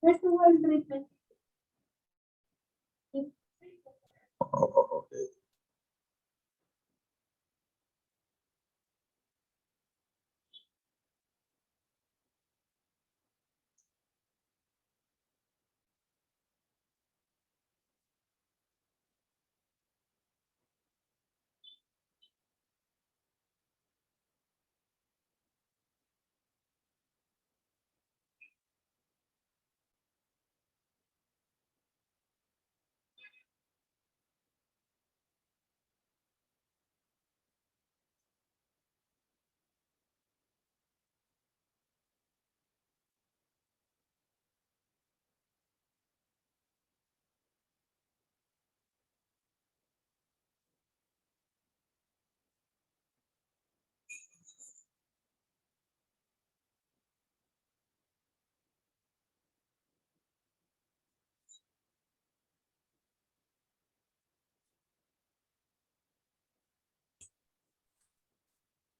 That's the one treatment. Oh, okay.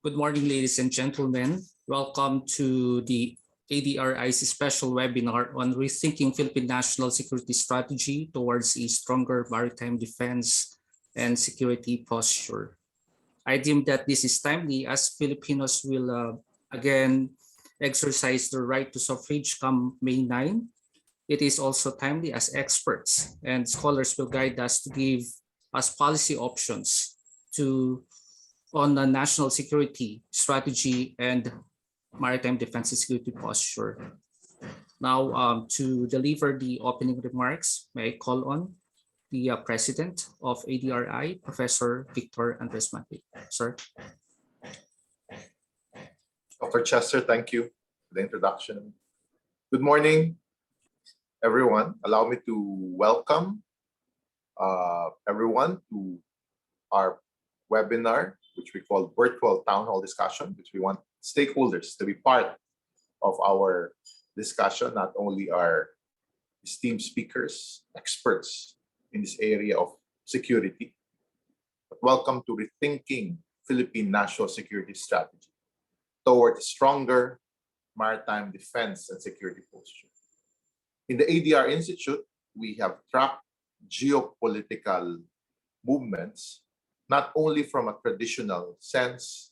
Good morning, ladies and gentlemen. Welcome to the ADRi's special webinar on Rethinking Philippine National Security Strategy towards a stronger maritime defense and security posture. I deem that this is timely as Filipinos will again exercise their right to suffrage come May 9. It is also timely as experts and scholars will guide us to give us policy options on the national security strategy and maritime defense and security posture. Now, to deliver the opening remarks, may I call on the President of ADRi, Professor Victor Andres Manrique. Sir. Dr. Chester, thank you for the introduction. Good morning, everyone. Allow me to welcome everyone to our webinar, which we call virtual town hall discussion, which we want stakeholders to be part of our discussion, not only our esteemed speakers, experts in this area of security, but welcome to Rethinking Philippine National Security Strategy toward a stronger maritime defense and security posture. In the ADR Institute, we have tracked geopolitical movements not only from a traditional sense,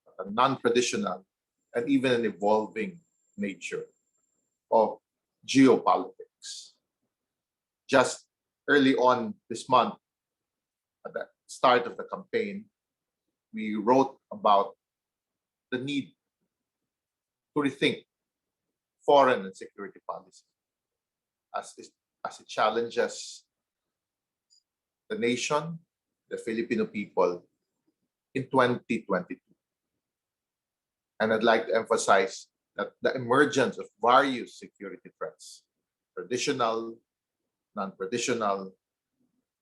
but a non-traditional, and even an evolving nature of geopolitics. Just early on this month, at the start of the campaign, we wrote about the need to rethink foreign and security policy as it challenges the nation, the Filipino people in 2022. And I'd like to emphasize that the emergence of various security threats, traditional, non-traditional,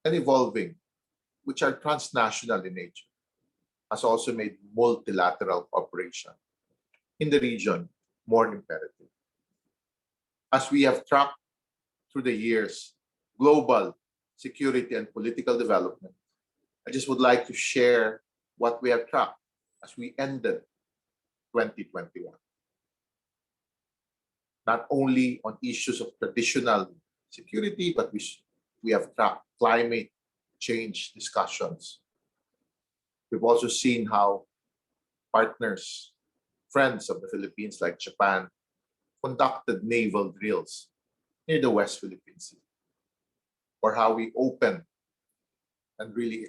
and evolving, which are transnational in nature, has also made multilateral cooperation in the region more imperative. As we have tracked through the years global security and political development, I just would like to share what we have tracked as we ended 2021. Not only on issues of traditional security, but we have tracked climate change discussions. We've also seen how partners, friends of the Philippines like Japan, conducted naval drills near the West Philippine Sea, or how we opened and really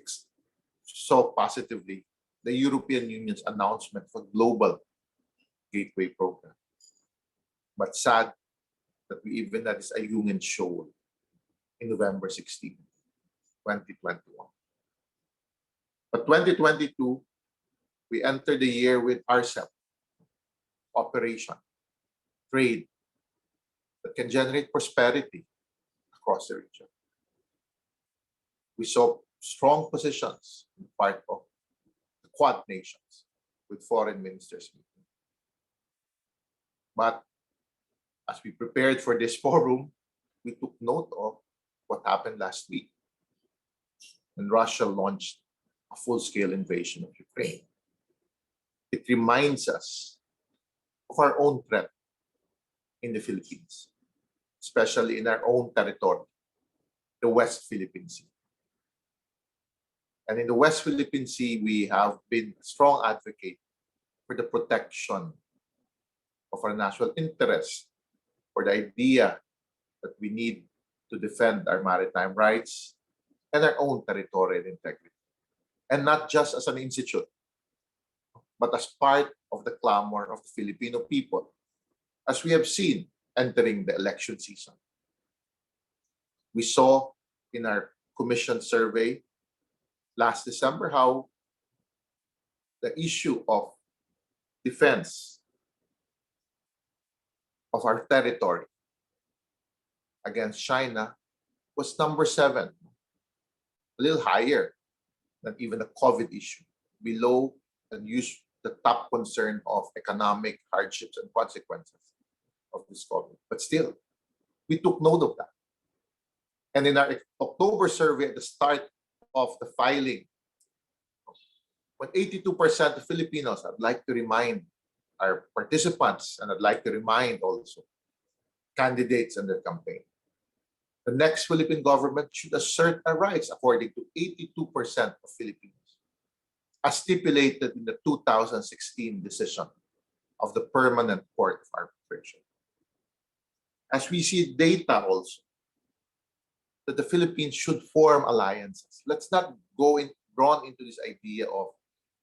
saw positively the European Union's announcement for global gateway program. But sad that we even had this Ayungin show in November 16, 2021. But 2022, we entered the year with RCEP, operation, trade that can generate prosperity across the region. We saw strong positions in part of the Quad nations with foreign ministers meeting. But as we prepared for this forum, we took note of what happened last week when Russia launched a full-scale invasion of Ukraine. It reminds us of our own threat in the Philippines. especially in our own territory, the West Philippine Sea. And in the West Philippine Sea, we have been a strong advocate for the protection of our national interests, for the idea that we need to defend our maritime rights and our own territorial integrity. And not just as an institute, but as part of the clamor of the Filipino people, as we have seen entering the election season. We saw in our commission survey last December how the issue of defense of our territory against China was number 7, a little higher than even the COVID issue, below and use the top concern of economic hardships and consequences of this COVID. But still, we took note of that. And in our October survey at the start of the filing, when 82% of Filipinos, I'd like to remind our participants, and I'd like to remind also candidates and their campaign, the next Philippine government should assert our rights according to 82% of Filipinos, as stipulated in the 2016 decision of the Permanent Court of Arbitration. As we see data also, that the Philippines should form alliances. Let's not go drawn into this idea of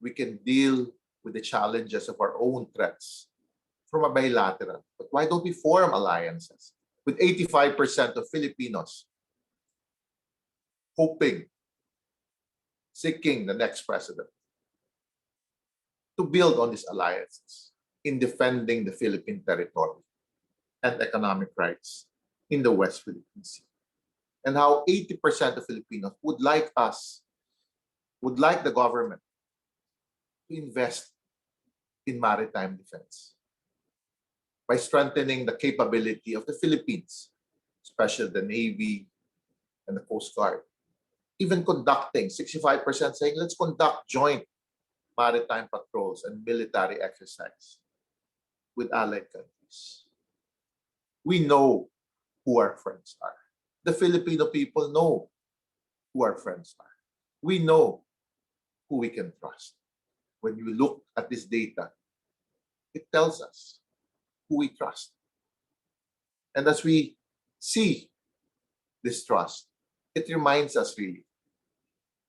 we can deal with the challenges of our own threats from a bilateral. But why don't we form alliances with 85% of Filipinos hoping, seeking the next president, to build on these alliances in defending the Philippine territory and economic rights in the West Philippine Sea? And how 80% of Filipinos would like the government to invest in maritime defense by strengthening the capability of the Philippines, especially the Navy and the Coast Guard. Even conducting, 65% saying, let's conduct joint maritime patrols and military exercise with allied countries. We know who our friends are. The Filipino people know who our friends are. We know who we can trust. When you look at this data, it tells us who we trust. And as we see this trust, it reminds us really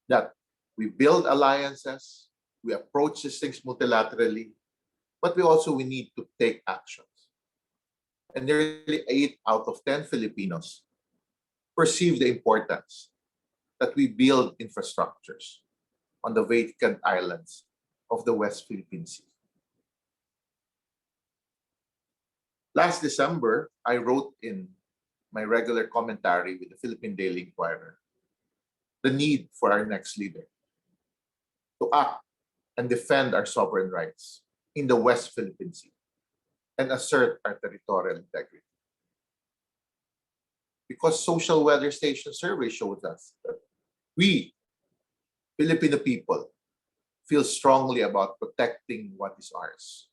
that we build alliances, we approach these things multilaterally, but we need to take actions. And nearly 8 out of 10 Filipinos perceive the importance that we build infrastructures on the vacant islands of the West Philippine Sea. Last December, I wrote in my regular commentary with the Philippine Daily Inquirer the need for our next leader to act and defend our sovereign rights in the West Philippine Sea and assert our territorial integrity. Because social weather station survey shows us that we, Filipino people, feel strongly about protecting what is ours.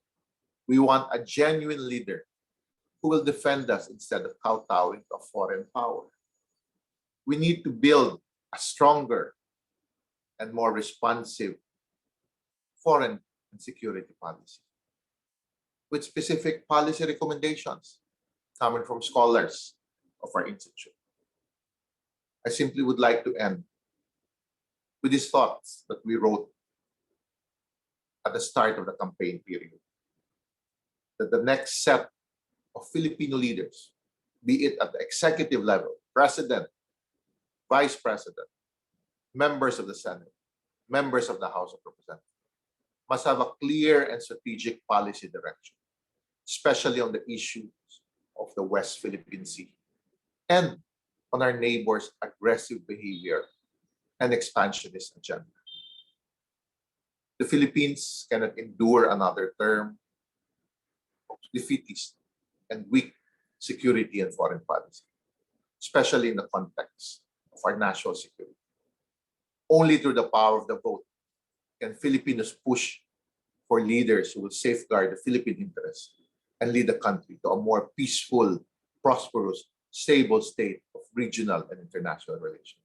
We want a genuine leader who will defend us instead of kowtowing to a foreign power. We need to build a stronger and more responsive foreign and security policy with specific policy recommendations coming from scholars of our institute. I simply would like to end with these thoughts that we wrote at the start of the campaign period. That the next set of Filipino leaders, be it at the executive level, president, vice president, members of the Senate, members of the House of Representatives, must have a clear and strategic policy direction, especially on the issues of the West Philippine Sea and on our neighbors' aggressive behavior and expansionist agenda. The Philippines cannot endure another term of defeatist and weak security and foreign policy, especially in the context of our national security. Only through the power of the vote can Filipinos push for leaders who will safeguard the Philippine interests and lead the country to a more peaceful, prosperous, stable state of regional and international relations.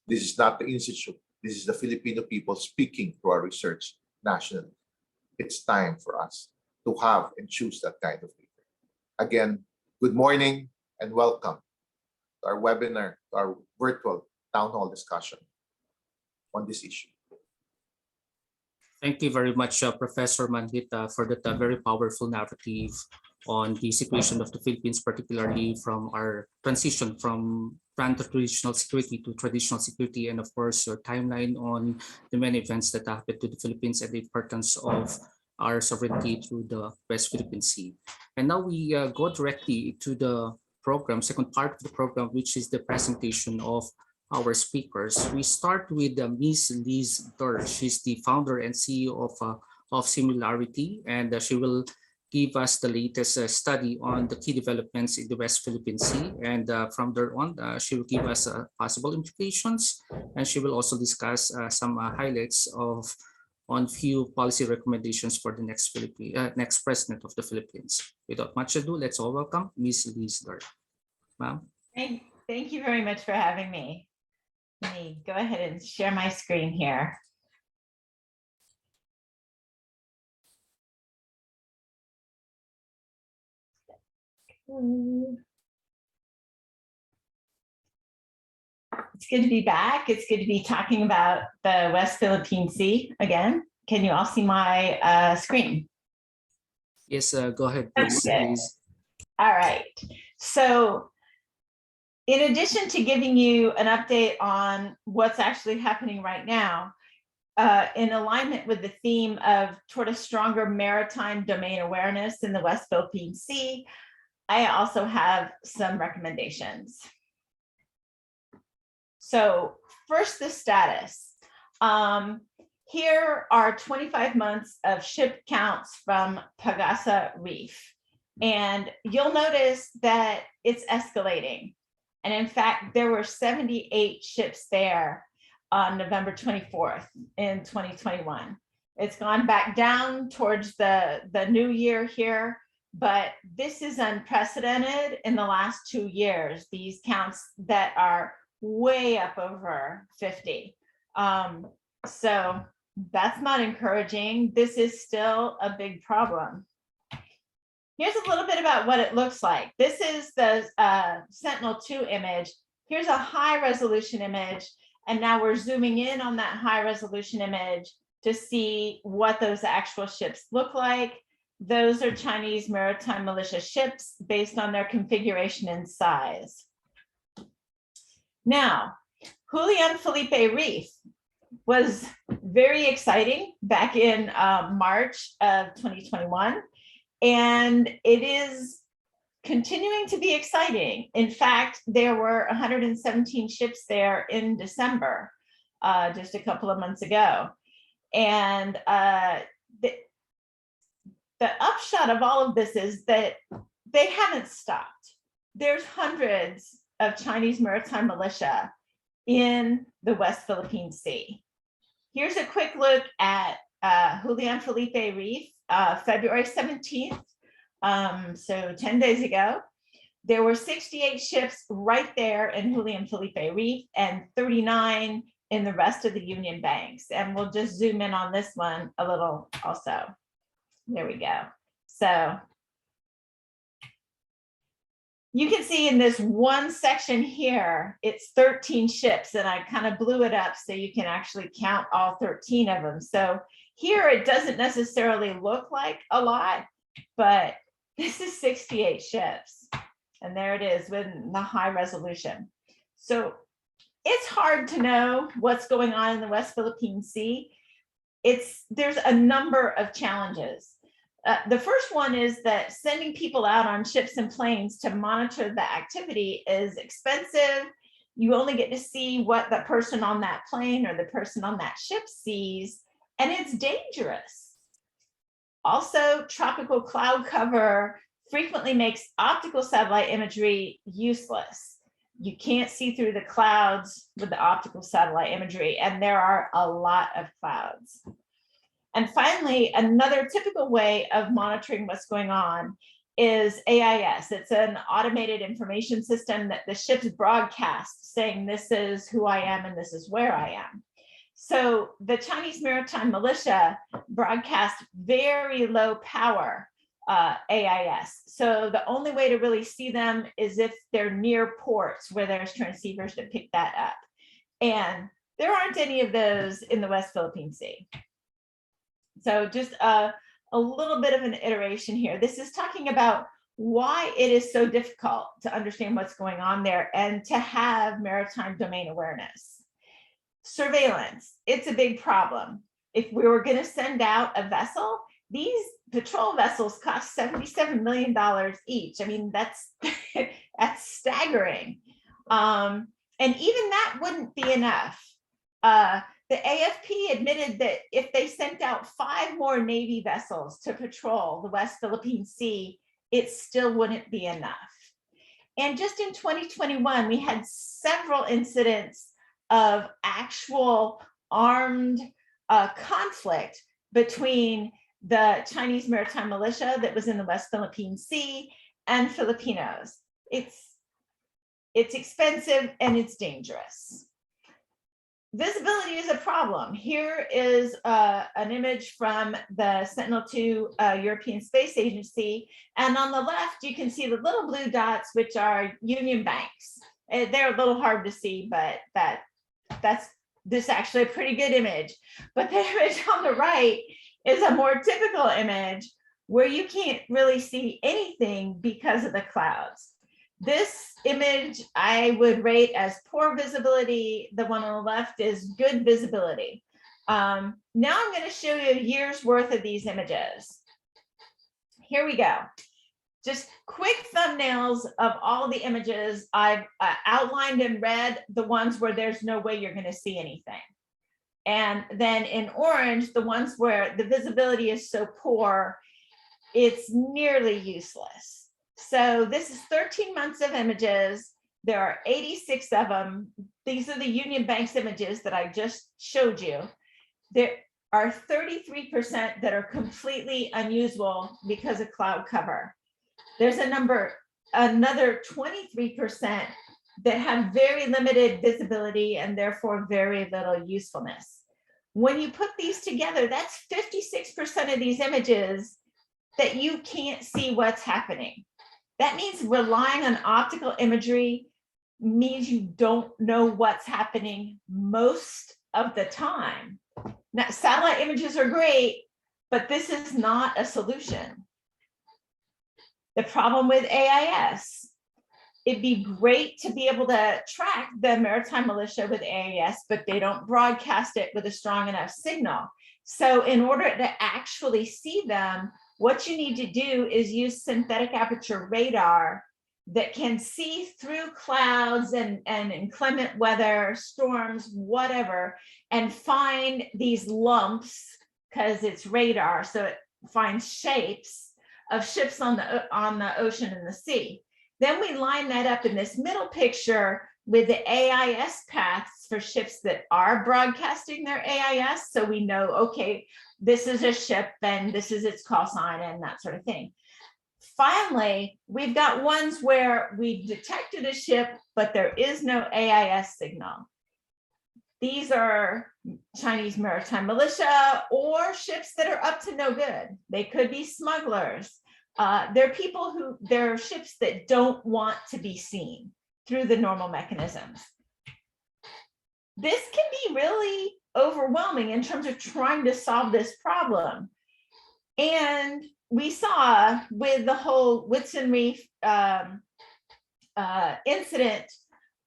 This is not the institute. This is the Filipino people speaking to our research nationally. It's time for us to have and choose that kind of leader. Again, good morning and welcome to our webinar, to our virtual town hall discussion on this issue. Thank you very much, Professor Mandita, for that very powerful narrative on the situation of the Philippines, particularly from our transition from trans-regional security to traditional security, and of course, your timeline on the many events that happened to the Philippines and the importance of our sovereignty through the West Philippine Sea. And now we go directly to the program, second part of the program, which is the presentation of our speakers. We start with Ms. Liz Durr. She's the founder and CEO of Similarity, and she will give us the latest study on the key developments in the West Philippine Sea. And from there on, she will give us possible implications, and she will also discuss some highlights on few policy recommendations for the next president of the Philippines. Without much ado, let's all welcome Ms. Liz Durr. Ma'am. Thank you very much for having me. Let me go ahead and share my screen here. It's good to be back. It's good to be talking about the West Philippine Sea again. Can you all see my screen? Yes, go ahead, please. All right. So in addition to giving you an update on what's actually happening right now, in alignment with the theme of toward a stronger maritime domain awareness in the West Philippine Sea, I also have some recommendations. So first, the status. Here are 25 months of ship counts from Pagasa Reef. And you'll notice that it's escalating. And in fact, there were 78 ships there on November 24th in 2021. It's gone back down towards the new year here, but this is unprecedented in the last 2 years, these counts that are way up over 50. So that's not encouraging. This is still a big problem. Here's a little bit about what it looks like. This is the Sentinel-2 image. Here's a high resolution image. And now we're zooming in on that high resolution image to see what those actual ships look like. Those are Chinese maritime militia ships based on their configuration and size. Now, Julian Felipe Reef was very exciting back in March of 2021. And it is continuing to be exciting. In fact, there were 117 ships there in December, just a couple of months ago. And the upshot of all of this is that they haven't stopped. There's hundreds of Chinese maritime militia in the West Philippine Sea. Here's a quick look at Julian Felipe Reef, February 17th, so 10 days ago. There were 68 ships right there in Julian Felipe Reef and 39 in the rest of the Union Banks. And we'll just zoom in on this one a little also. There we go. So you can see in this one section here, it's 13 ships, and I kind of blew it up so you can actually count all 13 of them. So here it doesn't necessarily look like a lot, but this is 68 ships. And there it is with the high resolution. So it's hard to know what's going on in the West Philippine Sea. There's a number of challenges. The first one is that sending people out on ships and planes to monitor the activity is expensive. You only get to see what the person on that plane or the person on that ship sees, and it's dangerous. Also, tropical cloud cover frequently makes optical satellite imagery useless. You can't see through the clouds with the optical satellite imagery, and there are a lot of clouds. And finally, another typical way of monitoring what's going on is AIS. It's an automated information system that the ships broadcast saying this is who I am and this is where I am. So the Chinese maritime militia broadcast very low power AIS. So the only way to really see them is if they're near ports where there's transceivers to pick that up. And there aren't any of those in the West Philippine Sea. So just a little bit of an iteration here. This is talking about why it is so difficult to understand what's going on there and to have maritime domain awareness. Surveillance, it's a big problem. If we were going to send out a vessel, these patrol vessels cost $77 million each. I mean, that's that's staggering. And even that wouldn't be enough. The AFP admitted that if they sent out 5 more Navy vessels to patrol the West Philippine Sea, it still wouldn't be enough. And just in 2021, we had several incidents of actual armed conflict between the Chinese maritime militia that was in the West Philippine Sea and Filipinos. It's expensive and it's dangerous. Visibility is a problem. Here is an image from the Sentinel-2 European Space Agency. And on the left, you can see the little blue dots, which are Union banks. They're a little hard to see, but this is actually a pretty good image. But the image on the right is a more typical image where you can't really see anything because of the clouds. This image I would rate as poor visibility. The one on the left is good visibility. Now I'm going to show you a year's worth of these images. Here we go. Just quick thumbnails of all the images. I've outlined in red the ones where there's no way you're going to see anything. And then in orange, the ones where the visibility is so poor, it's nearly useless. So this is 13 months of images. There are 86 of them. These are the Union Banks images that I just showed you. There are 33% that are completely unusable because of cloud cover. There's another 23% that have very limited visibility and therefore very little usefulness. When you put these together, that's 56% of these images that you can't see what's happening. That means relying on optical imagery means you don't know what's happening most of the time. Now, satellite images are great, but this is not a solution. The problem with AIS, it'd be great to be able to track the maritime militia with AIS, but they don't broadcast it with a strong enough signal. So in order to actually see them, what you need to do is use synthetic aperture radar that can see through clouds and inclement weather, storms, whatever, and find these lumps, because it's radar, so it finds shapes of ships on the ocean and the sea. Then we line that up in this middle picture with the AIS paths for ships that are broadcasting their AIS, so we know, okay, this is a ship and this is its call sign and that sort of thing. Finally, we've got ones where we detected a ship, but there is no AIS signal. These are Chinese maritime militia or ships that are up to no good. They could be smugglers. They're ships that don't want to be seen through the normal mechanisms. This can be really overwhelming in terms of trying to solve this problem. And we saw with the whole Whitsun Reef incident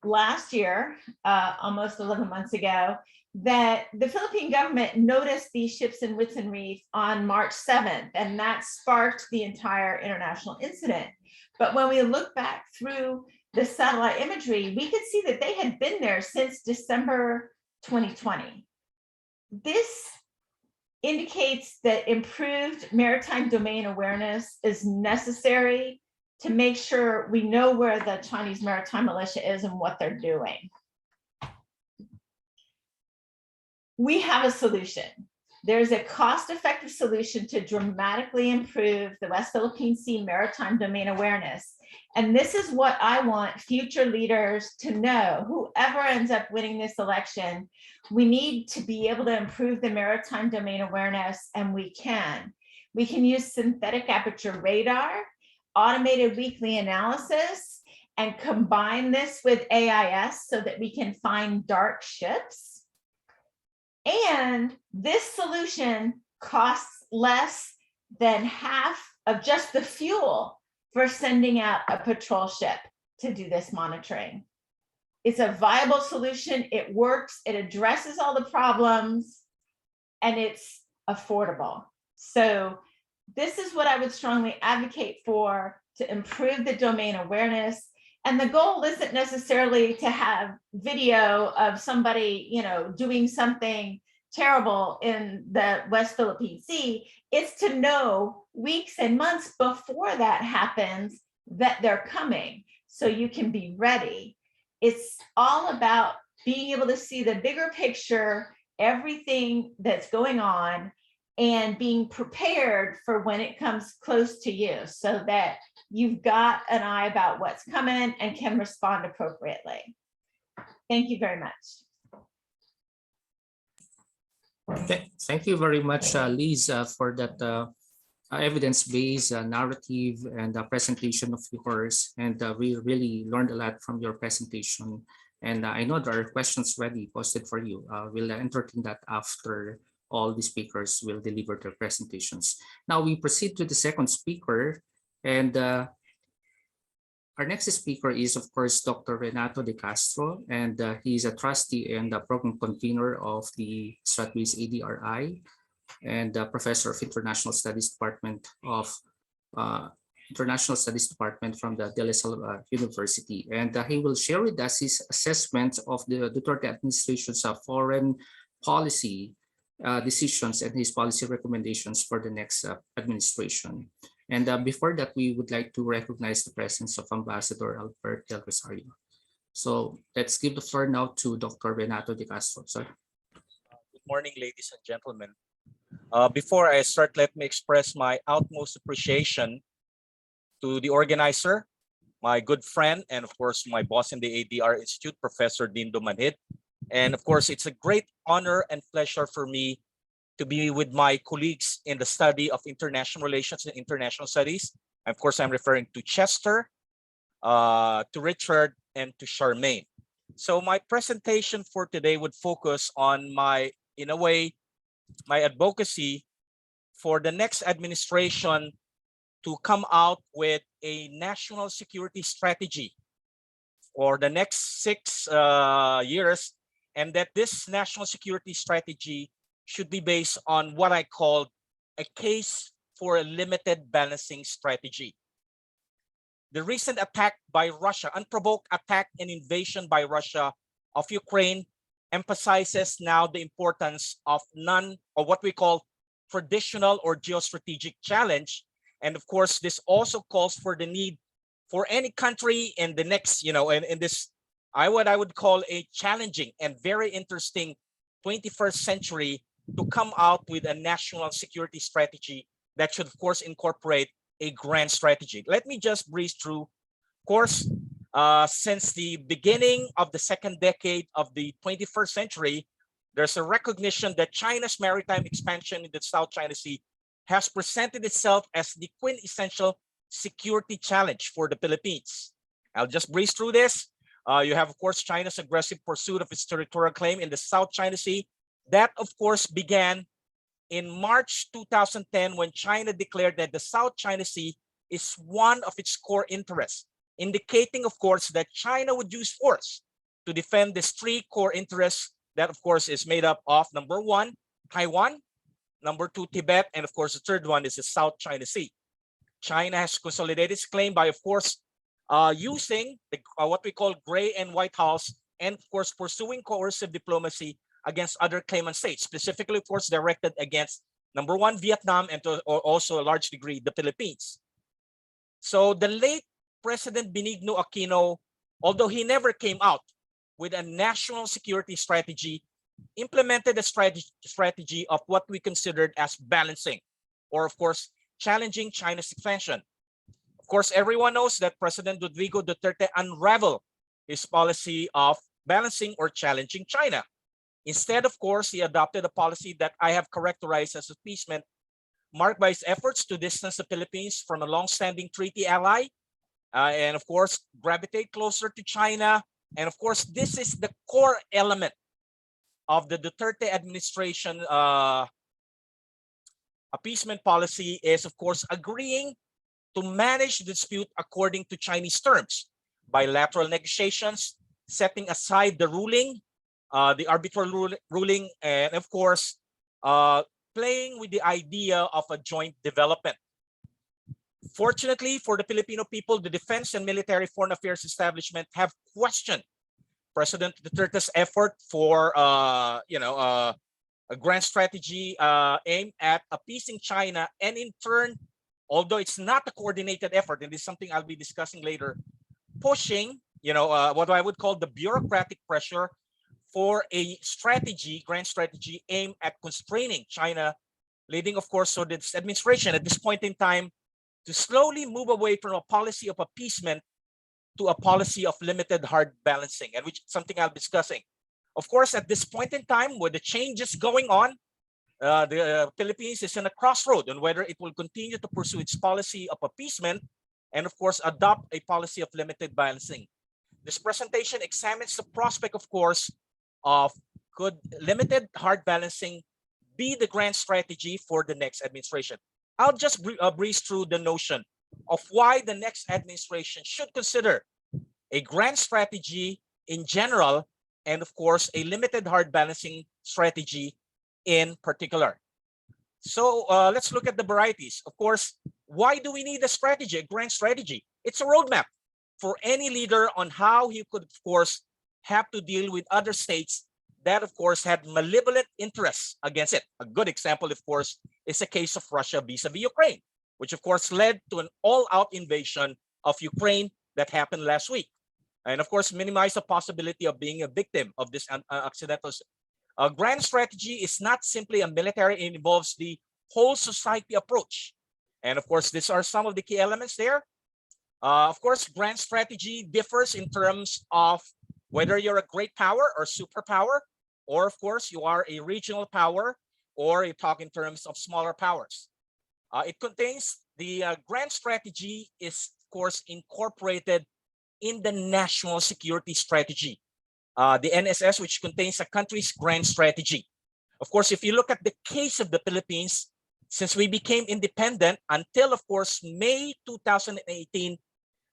last year, almost 11 months ago, that the Philippine government noticed these ships in Whitsun Reef on March 7th, and that sparked the entire international incident. But when we look back through the satellite imagery, we could see that they had been there since December 2020. This indicates that improved maritime domain awareness is necessary to make sure we know where the Chinese maritime militia is and what they're doing. We have a solution. There's a cost-effective solution to dramatically improve the West Philippine Sea maritime domain awareness. And this is what I want future leaders to know. Whoever ends up winning this election, we need to be able to improve the maritime domain awareness, and we can. We can use synthetic aperture radar, automated weekly analysis, and combine this with AIS so that we can find dark ships. And this solution costs less than half of just the fuel for sending out a patrol ship to do this monitoring. It's a viable solution. It works. It addresses all the problems, and it's affordable. So this is what I would strongly advocate for to improve the domain awareness. And the goal isn't necessarily to have video of somebody, doing something terrible in the West Philippine Sea. It's to know weeks and months before that happens that they're coming, so you can be ready. It's all about being able to see the bigger picture, everything that's going on, and being prepared for when it comes close to you, so that you've got an eye about what's coming and can respond appropriately. Thank you very much. Thank you very much, Liz, for that evidence-based narrative and presentation of yours. And we really learned a lot from your presentation. And I know there are questions ready posted for you. We'll entertain that after all the speakers will deliver their presentations. Now we proceed to the second speaker. And our next speaker is, of course, Dr. Renato De Castro, and he is a trustee and a program convener of the Stratbase ADRi and professor of International Studies Department from the De La Salle University. And he will share with us his assessment of the Duterte administration's foreign policy decisions and his policy recommendations for the next administration. And before that, we would like to recognize the presence of Ambassador Albert Del Rosario. So let's give the floor now to Dr. Renato De Castro, sir. Good morning, ladies and gentlemen. Before I start, let me express my utmost appreciation to the organizer, my good friend, and of course, my boss in the ADR Institute, Professor Dindo Manhid. And of course, it's a great honor and pleasure for me to be with my colleagues in the study of international relations and international studies. Of course, I'm referring to Chester, to Richard, and to Charmaine. So my presentation for today would focus on in a way, my advocacy for the next administration to come out with a national security strategy for the next 6 years, and that this national security strategy should be based on what I call a case for a limited balancing strategy. The recent attack by Russia, unprovoked attack and invasion by Russia of Ukraine, emphasizes now the importance of what we call traditional or geostrategic challenge. And of course, this also calls for the need for any country in the next, in this, what I would call a challenging and very interesting 21st century, to come out with a national security strategy that should, of course, incorporate a grand strategy. Let me just breeze through. Of course, since the beginning of the second decade of the 21st century, there's a recognition that China's maritime expansion in the South China Sea has presented itself as the quintessential security challenge for the Philippines. I'll just breeze through this. You have, of course, China's aggressive pursuit of its territorial claim in the South China Sea. That, of course, began in March 2010 when China declared that the South China Sea is one of its core interests, indicating, of course, that China would use force to defend these 3 core interests that, of course, is made up of, number 1, Taiwan, number 2, Tibet, and of course, the third one is the South China Sea. China has consolidated its claim by, of course, using what we call gray and white house, and of course, pursuing coercive diplomacy against other claimant states, specifically, of course, directed against, number 1, Vietnam, and also a large degree, the Philippines. So the late President Benigno Aquino, although he never came out with a national security strategy, implemented a strategy of what we considered as balancing, or of course, challenging China's expansion. Of course, everyone knows that President Rodrigo Duterte unraveled his policy of balancing or challenging China. Instead, of course, he adopted a policy that I have characterized as appeasement, marked by his efforts to distance the Philippines from a long-standing treaty ally, and of course, gravitate closer to China. And of course, this is the core element of the Duterte administration appeasement policy, is of course agreeing to manage the dispute according to Chinese terms, bilateral negotiations, setting aside the ruling, the arbitral ruling, and of course, playing with the idea of a joint development. Fortunately for the Filipino people, the defense and military foreign affairs establishment have questioned President Duterte's effort for a grand strategy aimed at appeasing China, and in turn, although it's not a coordinated effort, and this is something I'll be discussing later, pushing what I would call the bureaucratic pressure for a strategy, grand strategy aimed at constraining China, leading, of course, so this administration at this point in time to slowly move away from a policy of appeasement to a policy of limited hard balancing, and which is something I'll be discussing. Of course, at this point in time, with the changes going on, the Philippines is in a crossroad on whether it will continue to pursue its policy of appeasement and, of course, adopt a policy of limited balancing. This presentation examines the prospect, of course, of could limited hard balancing be the grand strategy for the next administration. I'll just breeze through the notion of why the next administration should consider a grand strategy in general, and of course, a limited hard balancing strategy in particular. So let's look at the varieties. Of course, why do we need a strategy, a grand strategy? It's a roadmap for any leader on how he could, of course, have to deal with other states that, of course, had malevolent interests against it. A good example, of course, is the case of Russia vis-a-vis Ukraine, which, of course, led to an all-out invasion of Ukraine that happened last week. And, of course, minimize the possibility of being a victim of this accidental. A grand strategy is not simply a military, it involves the whole society approach. And, of course, these are some of the key elements there. Of course, grand strategy differs in terms of whether you're a great power or superpower, or of course, you are a regional power, or you talk in terms of smaller powers. It contains the grand strategy is, of course, incorporated in the national security strategy, the NSS, which contains a country's grand strategy. Of course, if you look at the case of the Philippines, since we became independent until, of course, May 2018,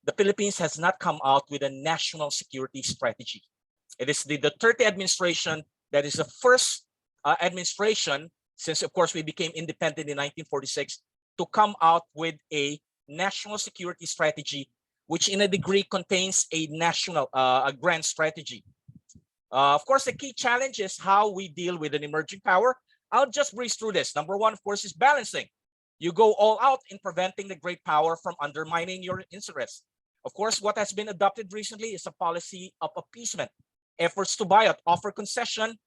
the Philippines has not come out with a national security strategy. It is the Duterte administration that is the first administration since, of course, we became independent in 1946 to come out with a national security strategy, which in a degree contains a national, a grand strategy. Of course, the key challenge is how we deal with an emerging power. I'll just breeze through this. Number one, of course, is balancing. You go all out in preventing the great power from undermining your interests. Of course, what has been adopted recently is a policy of appeasement, efforts to buy out, offer concession,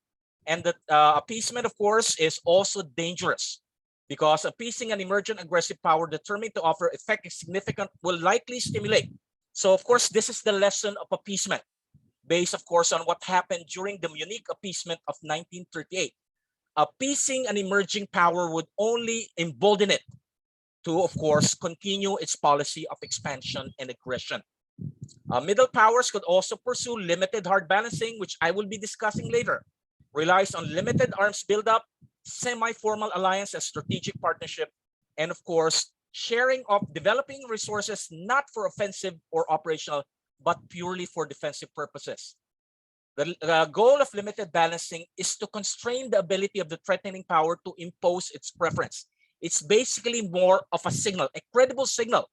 and the appeasement, of course, is also dangerous because appeasing an emergent aggressive power determined to offer effective significant will likely stimulate. So, of course, this is the lesson of appeasement, based, of course, on what happened during the Munich appeasement of 1938. Appeasing an emerging power would only embolden it to, of course, continue its policy of expansion and aggression. Middle powers could also pursue limited hard balancing, which I will be discussing later. Relies on limited arms buildup, semi-formal alliance as strategic partnership, and of course, sharing of developing resources not for offensive or operational, but purely for defensive purposes. The goal of limited balancing is to constrain the ability of the threatening power to impose its preference. It's basically more of a signal, a credible signal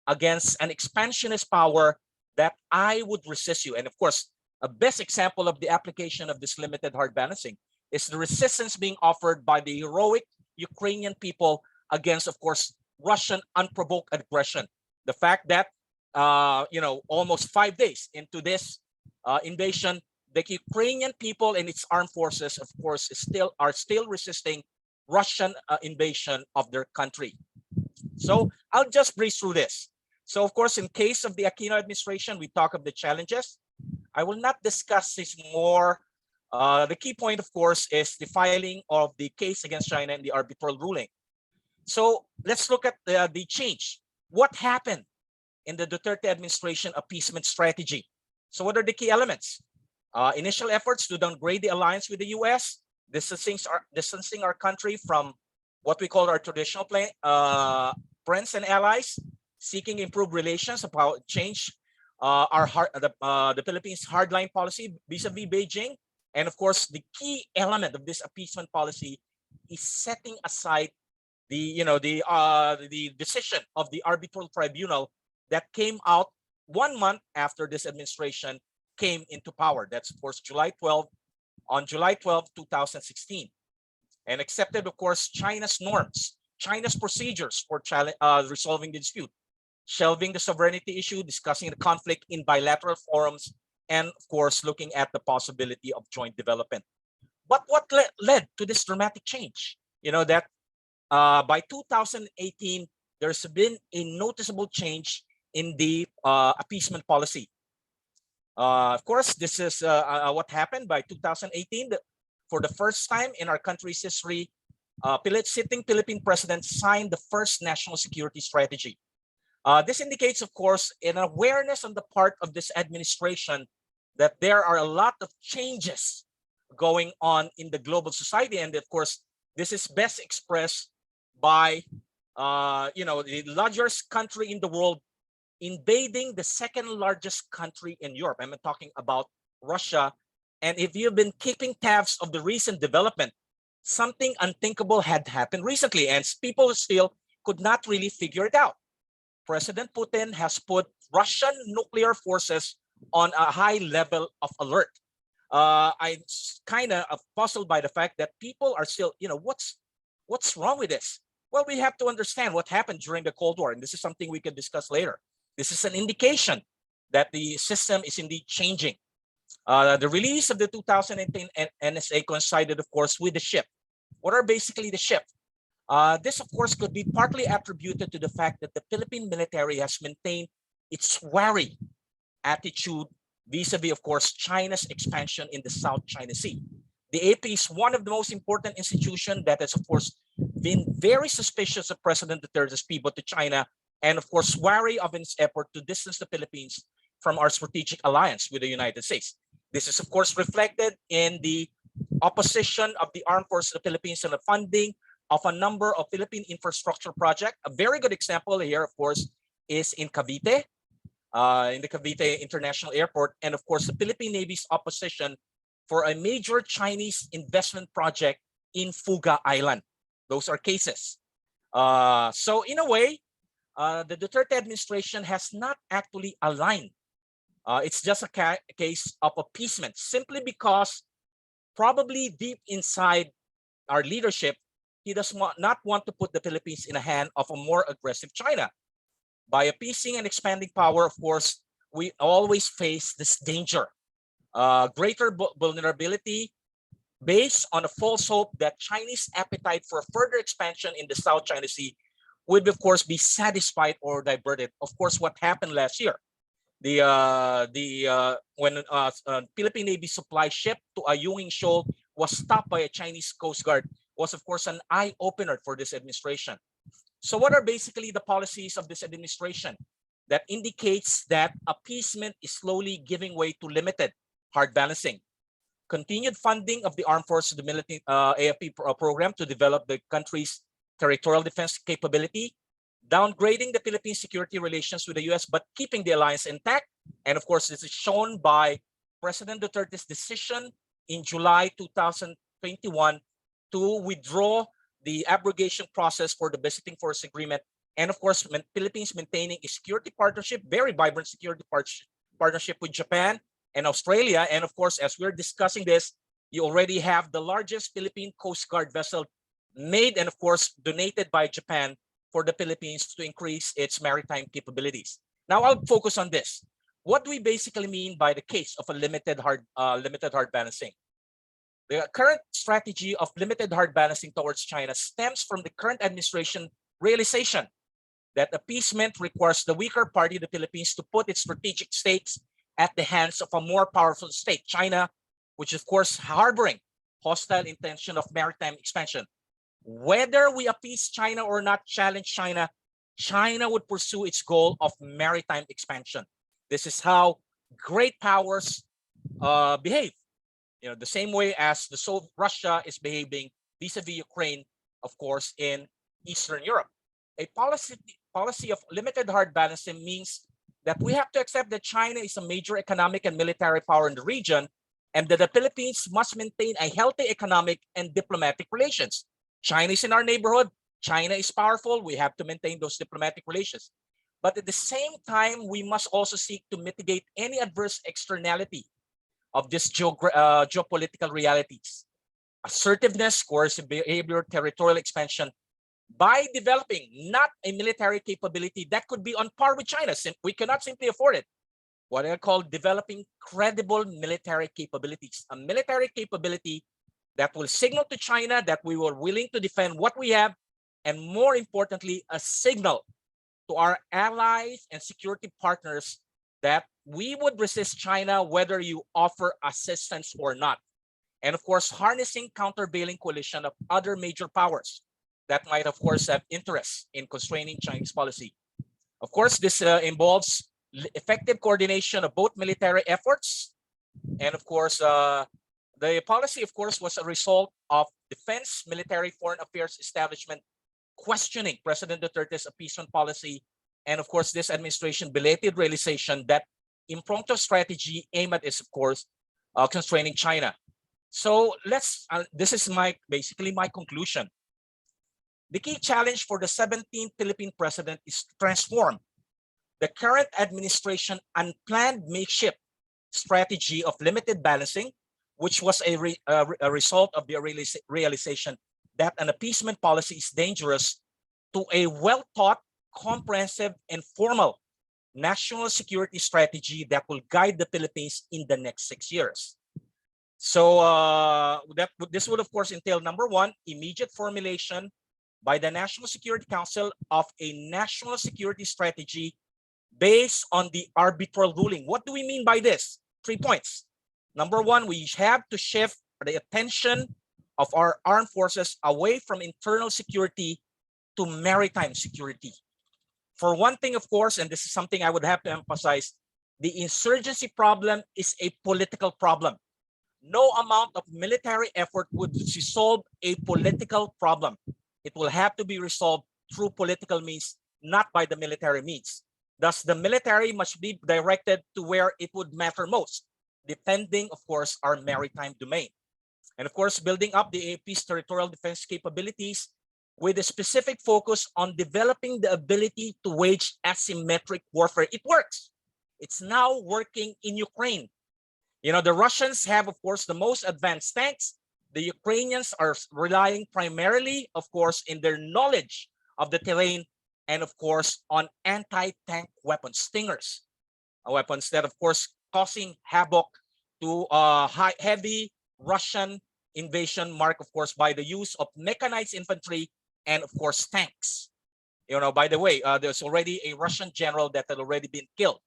against an expansionist power that I would resist you. And of course, a best example of the application of this limited hard balancing is the resistance being offered by the heroic Ukrainian people against, of course, Russian unprovoked aggression. The fact that, almost 5 days into this invasion, the Ukrainian people and its armed forces, of course, are still resisting Russian invasion of their country. So I'll just breeze through this. So of course, in case of the Aquino administration, we talk of the challenges. I will not discuss this more. The key point, of course, is the filing of the case against China and the arbitral ruling. So let's look at the change. What happened in the Duterte administration appeasement strategy? So what are the key elements? Initial efforts to downgrade the alliance with the US, distancing our country from what we call our traditional friends and allies, seeking improved relations about change the Philippines' hardline policy vis-a-vis Beijing. And of course, the key element of this appeasement policy is setting aside the decision of the arbitral tribunal that came out 1 month after this administration came into power. That's of course on July 12, 2016, and accepted, of course, China's norms, China's procedures for resolving the dispute, shelving the sovereignty issue, discussing the conflict in bilateral forums, and of course, looking at the possibility of joint development. But what led to this dramatic change? You know that by 2018, there's been a noticeable change in the appeasement policy. Of course, this is what happened by 2018. For the first time in our country's history, sitting Philippine president signed the first national security strategy. This indicates, of course, an awareness on the part of this administration that there are a lot of changes going on in the global society. And of course, this is best expressed by the largest country in the world invading the second largest country in Europe. I'm talking about Russia. And if you've been keeping tabs of the recent development, something unthinkable had happened recently, and people still could not really figure it out. President Putin has put Russian nuclear forces on a high level of alert. I'm kind of puzzled by the fact that people are still, what's wrong with this? Well, we have to understand what happened during the Cold War, and this is something we can discuss later. This is an indication that the system is indeed changing. The release of the 2018 NSA coincided, of course, with the shift. What are basically the shift? This, of course, could be partly attributed to the fact that the Philippine military has maintained its wary attitude vis-a-vis, of course, China's expansion in the South China Sea. The AP is one of the most important institutions that has, of course, been very suspicious of President Duterte's pivot to China, and of course, wary of its effort to distance the Philippines from our strategic alliance with the United States. This is, of course, reflected in the opposition of the armed forces of the Philippines and the funding of a number of Philippine infrastructure projects. A very good example here, of course, is in Cavite, in the Cavite International Airport, and of course, the Philippine Navy's opposition for a major Chinese investment project in Fuga Island. Those are cases. So in a way, the Duterte administration has not actually aligned. It's just a case of appeasement, simply because probably deep inside our leadership, he does not want to put the Philippines in the hand of a more aggressive China. By appeasing and expanding power, of course, we always face this danger. Greater vulnerability based on a false hope that Chinese appetite for further expansion in the South China Sea would, of course, be satisfied or diverted. Of course, what happened last year, when Philippine Navy supply ship to Ayungin Shoal was stopped by a Chinese Coast Guard, was of course an eye-opener for this administration. So what are basically the policies of this administration that indicates that appeasement is slowly giving way to limited hard balancing? Continued funding of the armed forces, the military AFP program to develop the country's territorial defense capability, downgrading the Philippine security relations with the US, but keeping the alliance intact. And of course, this is shown by President Duterte's decision in July 2021 to withdraw the abrogation process for the visiting force agreement. And of course, Philippines maintaining a security partnership, very vibrant security partnership with Japan and Australia. And of course, as we're discussing this, you already have the largest Philippine Coast Guard vessel made and of course donated by Japan for the Philippines to increase its maritime capabilities. Now I'll focus on this. what do we basically mean by the case of a limited hard balancing? The current strategy of limited hard balancing towards China stems from the current administration realization that appeasement requires the weaker party, the Philippines, to put its strategic stakes at the hands of a more powerful state, China, which is of course harboring hostile intention of maritime expansion. Whether we appease China or not challenge China, China would pursue its goal of maritime expansion. This is how great powers behave. You know, the same way as Russia is behaving vis-a-vis Ukraine, of course, in Eastern Europe. A policy of limited hard balancing means that we have to accept that China is a major economic and military power in the region, and that the Philippines must maintain a healthy economic and diplomatic relations. China is in our neighborhood. China is powerful. We have to maintain those diplomatic relations. But at the same time, we must also seek to mitigate any adverse externality of these geopolitical realities. Assertiveness, coercive behavior, territorial expansion, by developing not a military capability that could be on par with China. We cannot simply afford it. What I call developing credible military capabilities. A military capability that will signal to China that we were willing to defend what we have, and more importantly, a signal to our allies and security partners that we would resist China whether you offer assistance or not. And of course, harnessing countervailing coalition of other major powers that might, of course, have interests in constraining Chinese policy. Of course, this involves effective coordination of both military efforts. And of course, the policy, of course, was a result of defense, military, foreign affairs establishment questioning President Duterte's appeasement policy. And of course, this administration belated realization that impromptu strategy aimed at is, of course, constraining China. So this is basically my conclusion. The key challenge for the 17th Philippine president is to transform the current administration unplanned makeshift strategy of limited balancing, which was a result of the realization that an appeasement policy is dangerous, to a well-thought, comprehensive, and formal national security strategy that will guide the Philippines in the next 6 years. So this would, of course, entail, number one, immediate formulation by the National Security Council of a national security strategy based on the arbitral ruling. What do we mean by this? 3 points. Number one, we have to shift the attention of our armed forces away from internal security to maritime security. For one thing, of course, and this is something I would have to emphasize, the insurgency problem is a political problem. No amount of military effort would resolve a political problem. It will have to be resolved through political means, not by the military means. Thus, the military must be directed to where it would matter most, defending, of course, our maritime domain. And of course, building up the AFP's territorial defense capabilities with a specific focus on developing the ability to wage asymmetric warfare. It works. It's now working in Ukraine. You know, the Russians have, of course, the most advanced tanks. The Ukrainians are relying primarily, of course, in their knowledge of the terrain and, of course, on anti-tank weapons, stingers, weapons that, of course, causing havoc to heavy Russian invasion marked, of course, by the use of mechanized infantry and, of course, tanks. You know, by the way, there's already a Russian general that had already been killed.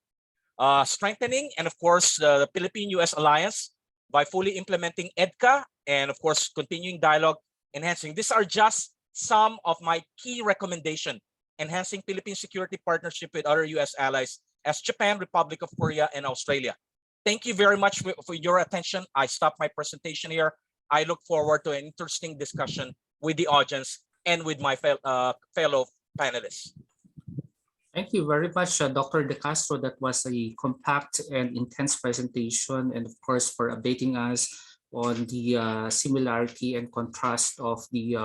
Strengthening, and of course, the Philippine-US alliance by fully implementing EDCA and, of course, continuing dialogue, enhancing. These are just some of my key recommendations. Enhancing Philippine security partnership with other US allies as Japan, Republic of Korea, and Australia. Thank you very much for your attention. I stop my presentation here. I look forward to an interesting discussion with the audience and with my fellow panelists. Thank you very much, Dr. De Castro. That was a compact and intense presentation, and of course for updating us on the similarity and contrast of the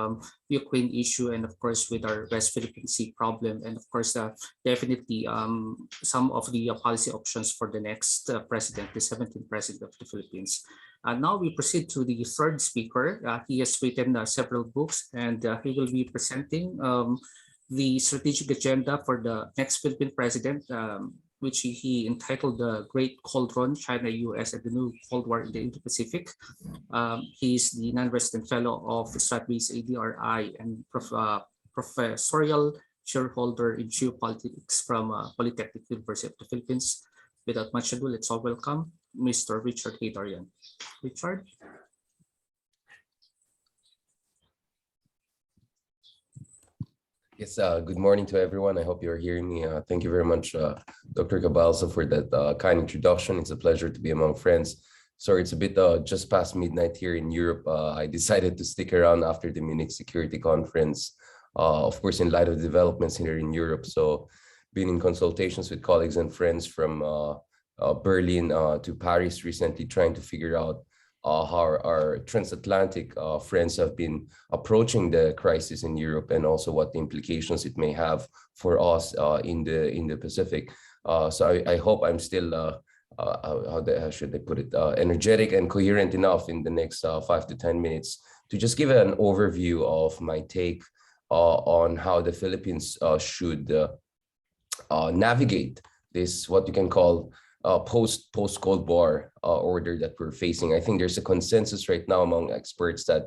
Ukraine issue, and of course with our West Philippine Sea problem, and of course definitely some of the policy options for the next president, the 17th president of the Philippines. Now we proceed to the third speaker. He has written several books, and he will be presenting the strategic agenda for the next Philippine president. which he entitled The Great Cold Run, China, US, and the New Cold War in the Indo-Pacific. He's the non-resident fellow of Stratbase ADRi and professorial shareholder in geopolitics from Polytechnic University of the Philippines. Without much ado, let's all welcome Mr. Richard A. Darian. Richard? Yes, good morning to everyone. I hope you're hearing me. Thank you very much, Dr. Cabalso, for that kind introduction. It's a pleasure to be among friends. Sorry, it's a bit just past midnight here in Europe. I decided to stick around after the Munich Security Conference, of course, in light of developments here in Europe. So been in consultations with colleagues and friends from Berlin to Paris recently, trying to figure out how our transatlantic friends have been approaching the crisis in Europe, and also what the implications it may have for us in the Pacific. So I hope I'm still, how should I put it, energetic and coherent enough in the next 5 to 10 minutes to just give an overview of my take on how the Philippines should navigate this, what you can call post-Cold War order that we're facing. I think there's a consensus right now among experts that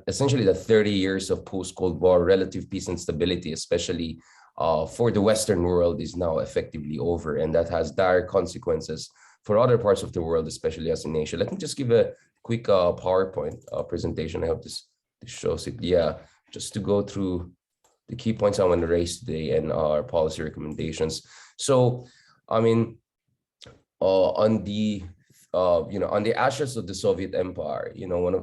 essentially the 30 years of post-Cold War relative peace and stability, especially for the Western world, is now effectively over, and that has dire consequences for other parts of the world, especially us in Asia. Let me just give a quick PowerPoint presentation. I hope this shows it. Yeah, just to go through the key points I want to raise today and our policy recommendations. So, I mean, on the ashes of the Soviet Empire,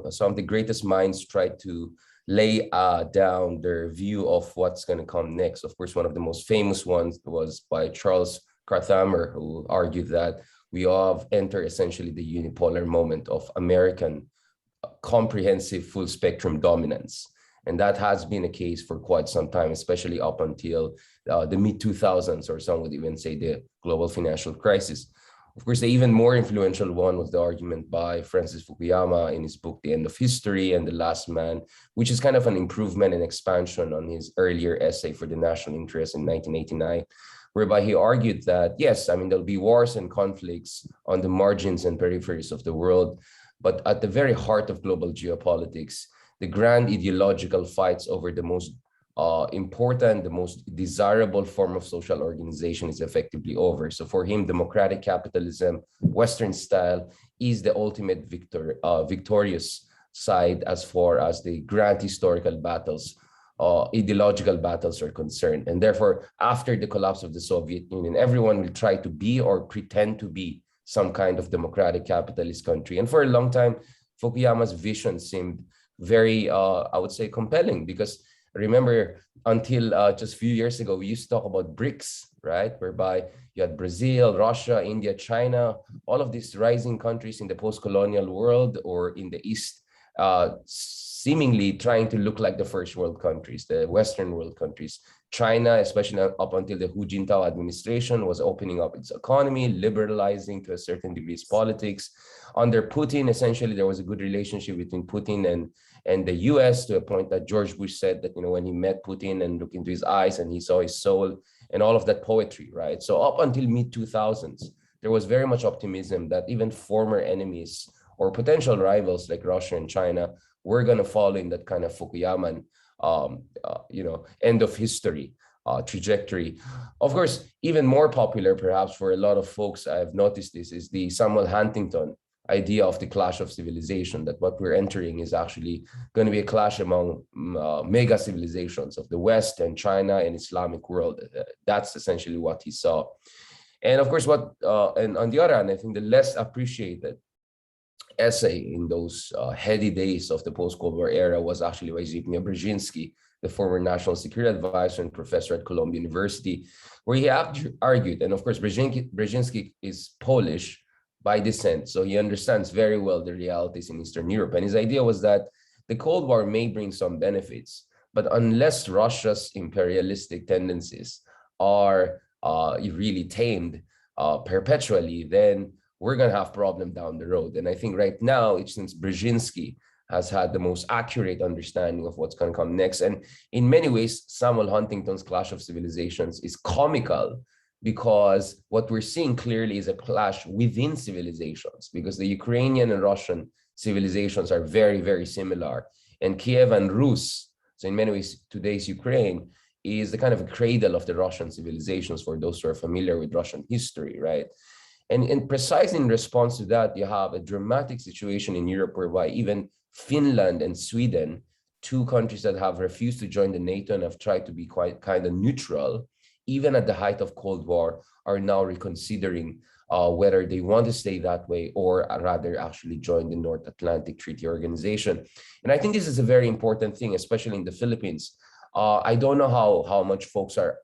some of the greatest minds tried to lay down their view of what's going to come next. Of course, one of the most famous ones was by Charles Krauthammer, who argued that we have entered essentially the unipolar moment of American comprehensive full spectrum dominance. And that has been a case for quite some time, especially up until the mid-2000s, or some would even say the global financial crisis. Of course, the even more influential one was the argument by Francis Fukuyama in his book, The End of History and The Last Man, which is kind of an improvement and expansion on his earlier essay for the national interest in 1989, whereby he argued that, yes, I mean, there'll be wars and conflicts on the margins and peripheries of the world, but at the very heart of global geopolitics, the grand ideological fights over the most important, the most desirable form of social organization is effectively over. So for him, democratic capitalism, Western style, is the ultimate victorious side as far as the grand historical battles, ideological battles are concerned. And therefore, after the collapse of the Soviet Union, everyone will try to be or pretend to be some kind of democratic capitalist country. And for a long time, Fukuyama's vision seemed very, I would say, compelling, because remember, until just a few years ago, we used to talk about BRICS, right? Whereby you had Brazil, Russia, India, China, all of these rising countries in the post-colonial world or in the East, seemingly trying to look like the first world countries, the Western world countries. China, especially up until the Hu Jintao administration, was opening up its economy, liberalizing to a certain degree its politics. Under Putin, essentially, there was a good relationship between Putin and the US, to a point that George Bush said that, when he met Putin and looked into his eyes and he saw his soul and all of that poetry, right? So up until mid-2000s, there was very much optimism that even former enemies or potential rivals like Russia and China were going to follow in that kind of Fukuyaman, end of history trajectory. Of course, even more popular perhaps for a lot of folks, I've noticed this, is the Samuel Huntington idea of the clash of civilization, that what we're entering is actually going to be a clash among mega civilizations of the West and China and Islamic world. That's essentially what he saw. And of course, and on the other hand, I think the less appreciated essay in those heady days of the post-Cold War era was actually by Zbigniew Brzezinski, the former national security advisor and professor at Columbia University, where he argued, and of course, Brzezinski is Polish by descent, so he understands very well the realities in Eastern Europe. And his idea was that the Cold War may bring some benefits, but unless Russia's imperialistic tendencies are really tamed perpetually, then we're going to have problem down the road. And I think right now, it seems Brzezinski has had the most accurate understanding of what's going to come next. And in many ways, Samuel Huntington's Clash of Civilizations is comical because what we're seeing clearly is a clash within civilizations, because the Ukrainian and Russian civilizations are very, very similar. And Kiev and Rus, so in many ways, today's Ukraine is the kind of a cradle of the Russian civilizations for those who are familiar with Russian history, right? And precisely in response to that, you have a dramatic situation in Europe whereby even Finland and Sweden, two countries that have refused to join the NATO and have tried to be quite kind of neutral, even at the height of Cold War, are now reconsidering whether they want to stay that way or rather actually join the North Atlantic Treaty Organization. And I think this is a very important thing, especially in the Philippines. I don't know how much folks are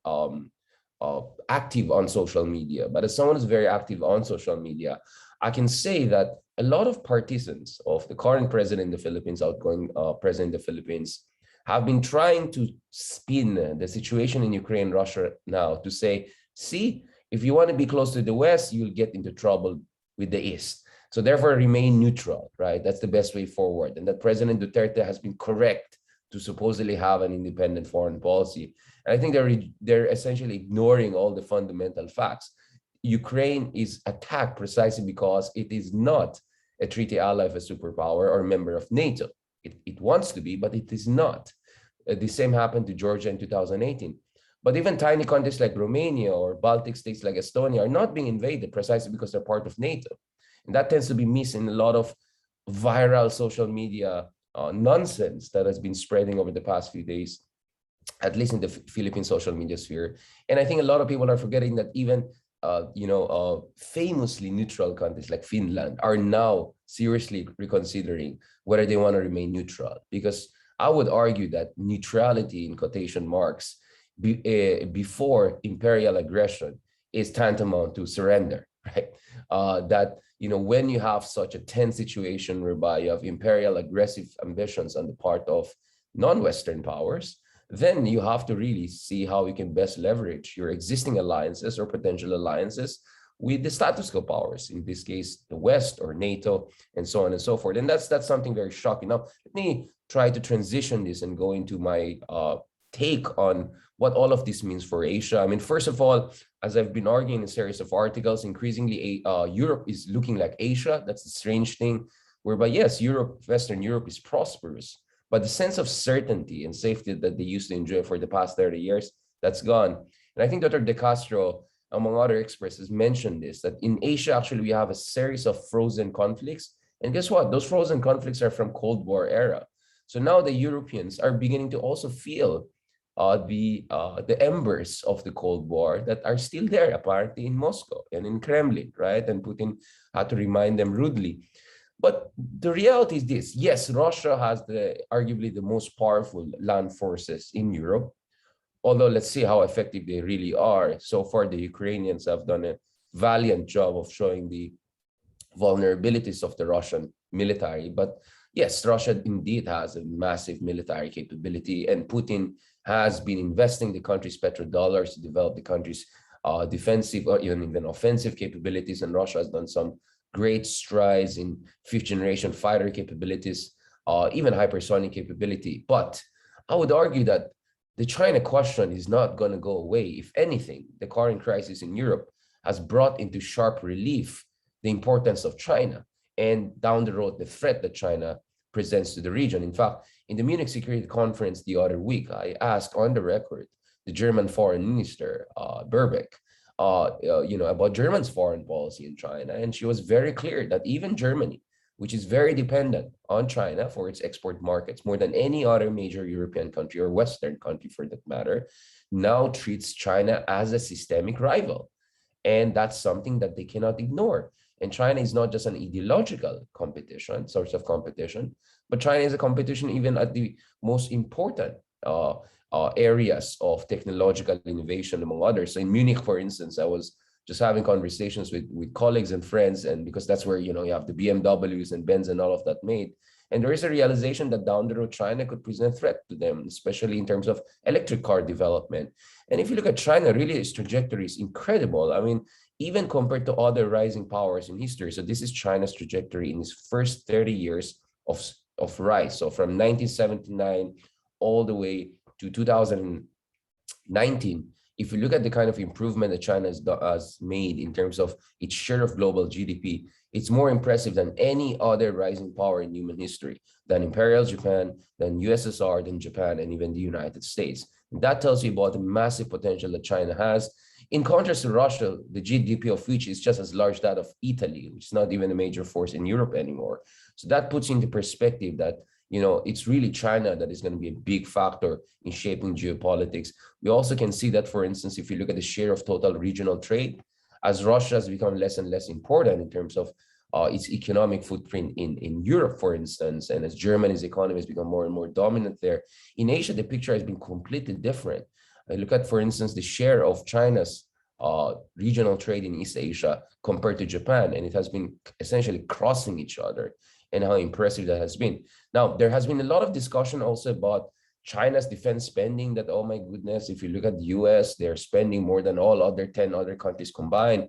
active on social media, but as someone who's very active on social media, I can say that a lot of partisans of the current president of the Philippines, outgoing president of the Philippines, have been trying to spin the situation in Ukraine, Russia now to say, see, if you want to be close to the West, you'll get into trouble with the East. So therefore remain neutral, right? That's the best way forward. And that President Duterte has been correct to supposedly have an independent foreign policy. And I think they're essentially ignoring all the fundamental facts. Ukraine is attacked precisely because it is not a treaty ally of a superpower or a member of NATO. It wants to be, but it is not. The same happened to Georgia in 2018. But even tiny countries like Romania or Baltic states like Estonia are not being invaded precisely because they're part of NATO. And that tends to be missed in a lot of viral social media nonsense that has been spreading over the past few days, at least in the Philippine social media sphere. And I think a lot of people are forgetting that even famously neutral countries like Finland are now seriously reconsidering whether they want to remain neutral. Because I would argue that neutrality, in quotation marks, before imperial aggression is tantamount to surrender, right? When you have such a tense situation whereby you have imperial aggressive ambitions on the part of non-Western powers, then you have to really see how you can best leverage your existing alliances or potential alliances with the status quo powers, in this case, the West or NATO, and so on and so forth. And that's something very shocking. Now, let me try to transition this and go into my take on what all of this means for Asia. I mean, first of all, as I've been arguing in a series of articles, increasingly Europe is looking like Asia. That's the strange thing, whereby yes, Western Europe is prosperous, but the sense of certainty and safety that they used to enjoy for the past 30 years, that's gone. And I think Dr. De Castro, among other experts, has mentioned this, that in Asia, actually, we have a series of frozen conflicts. And guess what? Those frozen conflicts are from Cold War era. So now the Europeans are beginning to also feel the embers of the Cold War that are still there, apparently, in Moscow and in Kremlin, right? And Putin had to remind them rudely. But the reality is this: yes, Russia has arguably the most powerful land forces in Europe, although let's see how effective they really are. So far, the Ukrainians have done a valiant job of showing the vulnerabilities of the Russian military. But yes, Russia indeed has a massive military capability, and Putin has been investing the country's petrodollars to develop the country's defensive or even offensive capabilities. And Russia has done some great strides in fifth generation fighter capabilities, even hypersonic capability. But I would argue that the China question is not going to go away. If anything, the current crisis in Europe has brought into sharp relief the importance of China, and down the road, the threat that China presents to the region. In fact, in the Munich Security Conference the other week, I asked on the record the German Foreign Minister, Baerbock, about Germany's foreign policy in China. And she was very clear that even Germany, which is very dependent on China for its export markets, more than any other major European country or Western country for that matter, now treats China as a systemic rival. And that's something that they cannot ignore. And China is not just an ideological source of competition, but China is a competition even at the most important areas of technological innovation, among others. So in Munich, for instance, I was just having conversations with colleagues and friends, and because that's where you have the BMWs and Benz and all of that made. And there is a realization that down the road, China could present a threat to them, especially in terms of electric car development. And if you look at China, really its trajectory is incredible. I mean, even compared to other rising powers in history. So this is China's trajectory in its first 30 years of rise. So from 1979 all the way to 2019, if you look at the kind of improvement that China has made in terms of its share of global GDP, it's more impressive than any other rising power in human history, than Imperial Japan, than USSR, than Japan, and even the United States. And that tells you about the massive potential that China has. In contrast to Russia, the GDP of which is just as large as that of Italy, which is not even a major force in Europe anymore. So that puts into perspective that, you know, it's really China that is going to be a big factor in shaping geopolitics. We also can see that, for instance, if you look at the share of total regional trade, as Russia has become less and less important in terms of its economic footprint in Europe, for instance, and as Germany's economy has become more and more dominant there, in Asia, the picture has been completely different. I look at, for instance, the share of China's regional trade in East Asia compared to Japan, and it has been essentially crossing each other, and how impressive that has been. Now, there has been a lot of discussion also about China's defense spending, that, oh my goodness, if you look at the US, they're spending more than all other 10 other countries combined.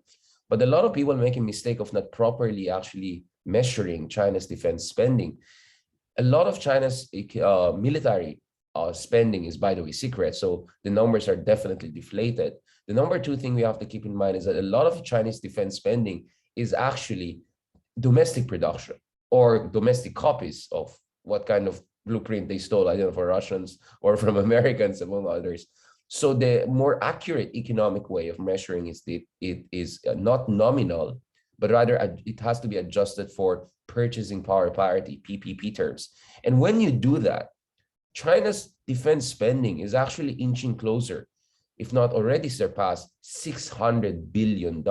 But a lot of people make a mistake of not properly actually measuring China's defense spending. A lot of China's military spending is, by the way, secret. So the numbers are definitely deflated. The number two thing we have to keep in mind is that a lot of Chinese defense spending is actually domestic production or domestic copies of what kind of blueprint they stole, I don't know, from Russians or from Americans, among others. So the more accurate economic way of measuring is that it is not nominal, but rather it has to be adjusted for purchasing power parity, PPP terms. And when you do that, China's defense spending is actually inching closer, if not already surpassed, $600 billion,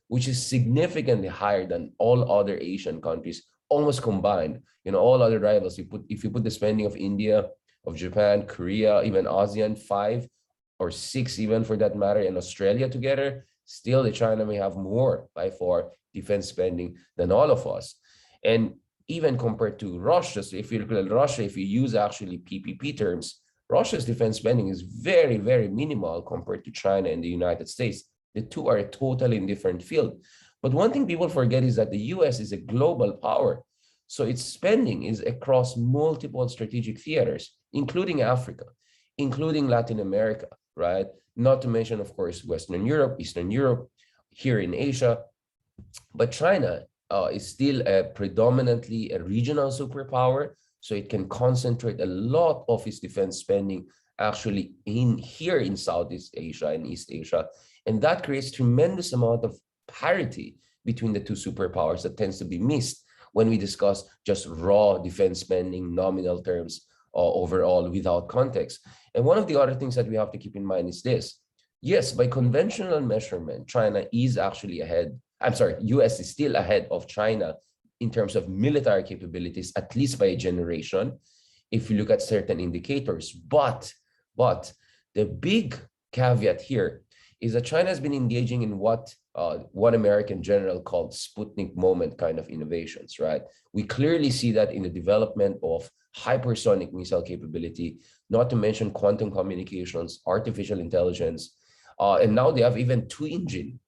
which is significantly higher than all other Asian countries, almost combined. You know, all other rivals, if you put the spending of India, of Japan, Korea, even ASEAN 5 or 6 even for that matter, and Australia together, still the China may have more by far defense spending than all of us. And even compared to Russia, so if you look at Russia, if you use actually PPP terms, Russia's defense spending is very, very minimal compared to China and the United States. The two are a totally different field. But one thing people forget is that the US is a global power. So its spending is across multiple strategic theaters, including Africa, including Latin America, right? Not to mention, of course, Western Europe, Eastern Europe, here in Asia. But China is still predominantly a regional superpower, so it can concentrate a lot of its defense spending actually here in Southeast Asia and East Asia. And that creates tremendous amount of parity between the two superpowers that tends to be missed when we discuss just raw defense spending, nominal terms, overall without context. And one of the other things that we have to keep in mind is this. Yes, by conventional measurement, China is actually ahead. I'm sorry, US is still ahead of China in terms of military capabilities, at least by a generation, if you look at certain indicators. But the big caveat here is that China has been engaging in what one American general called Sputnik moment kind of innovations, right? We clearly see that in the development of hypersonic missile capability, not to mention quantum communications, artificial intelligence, and now they have even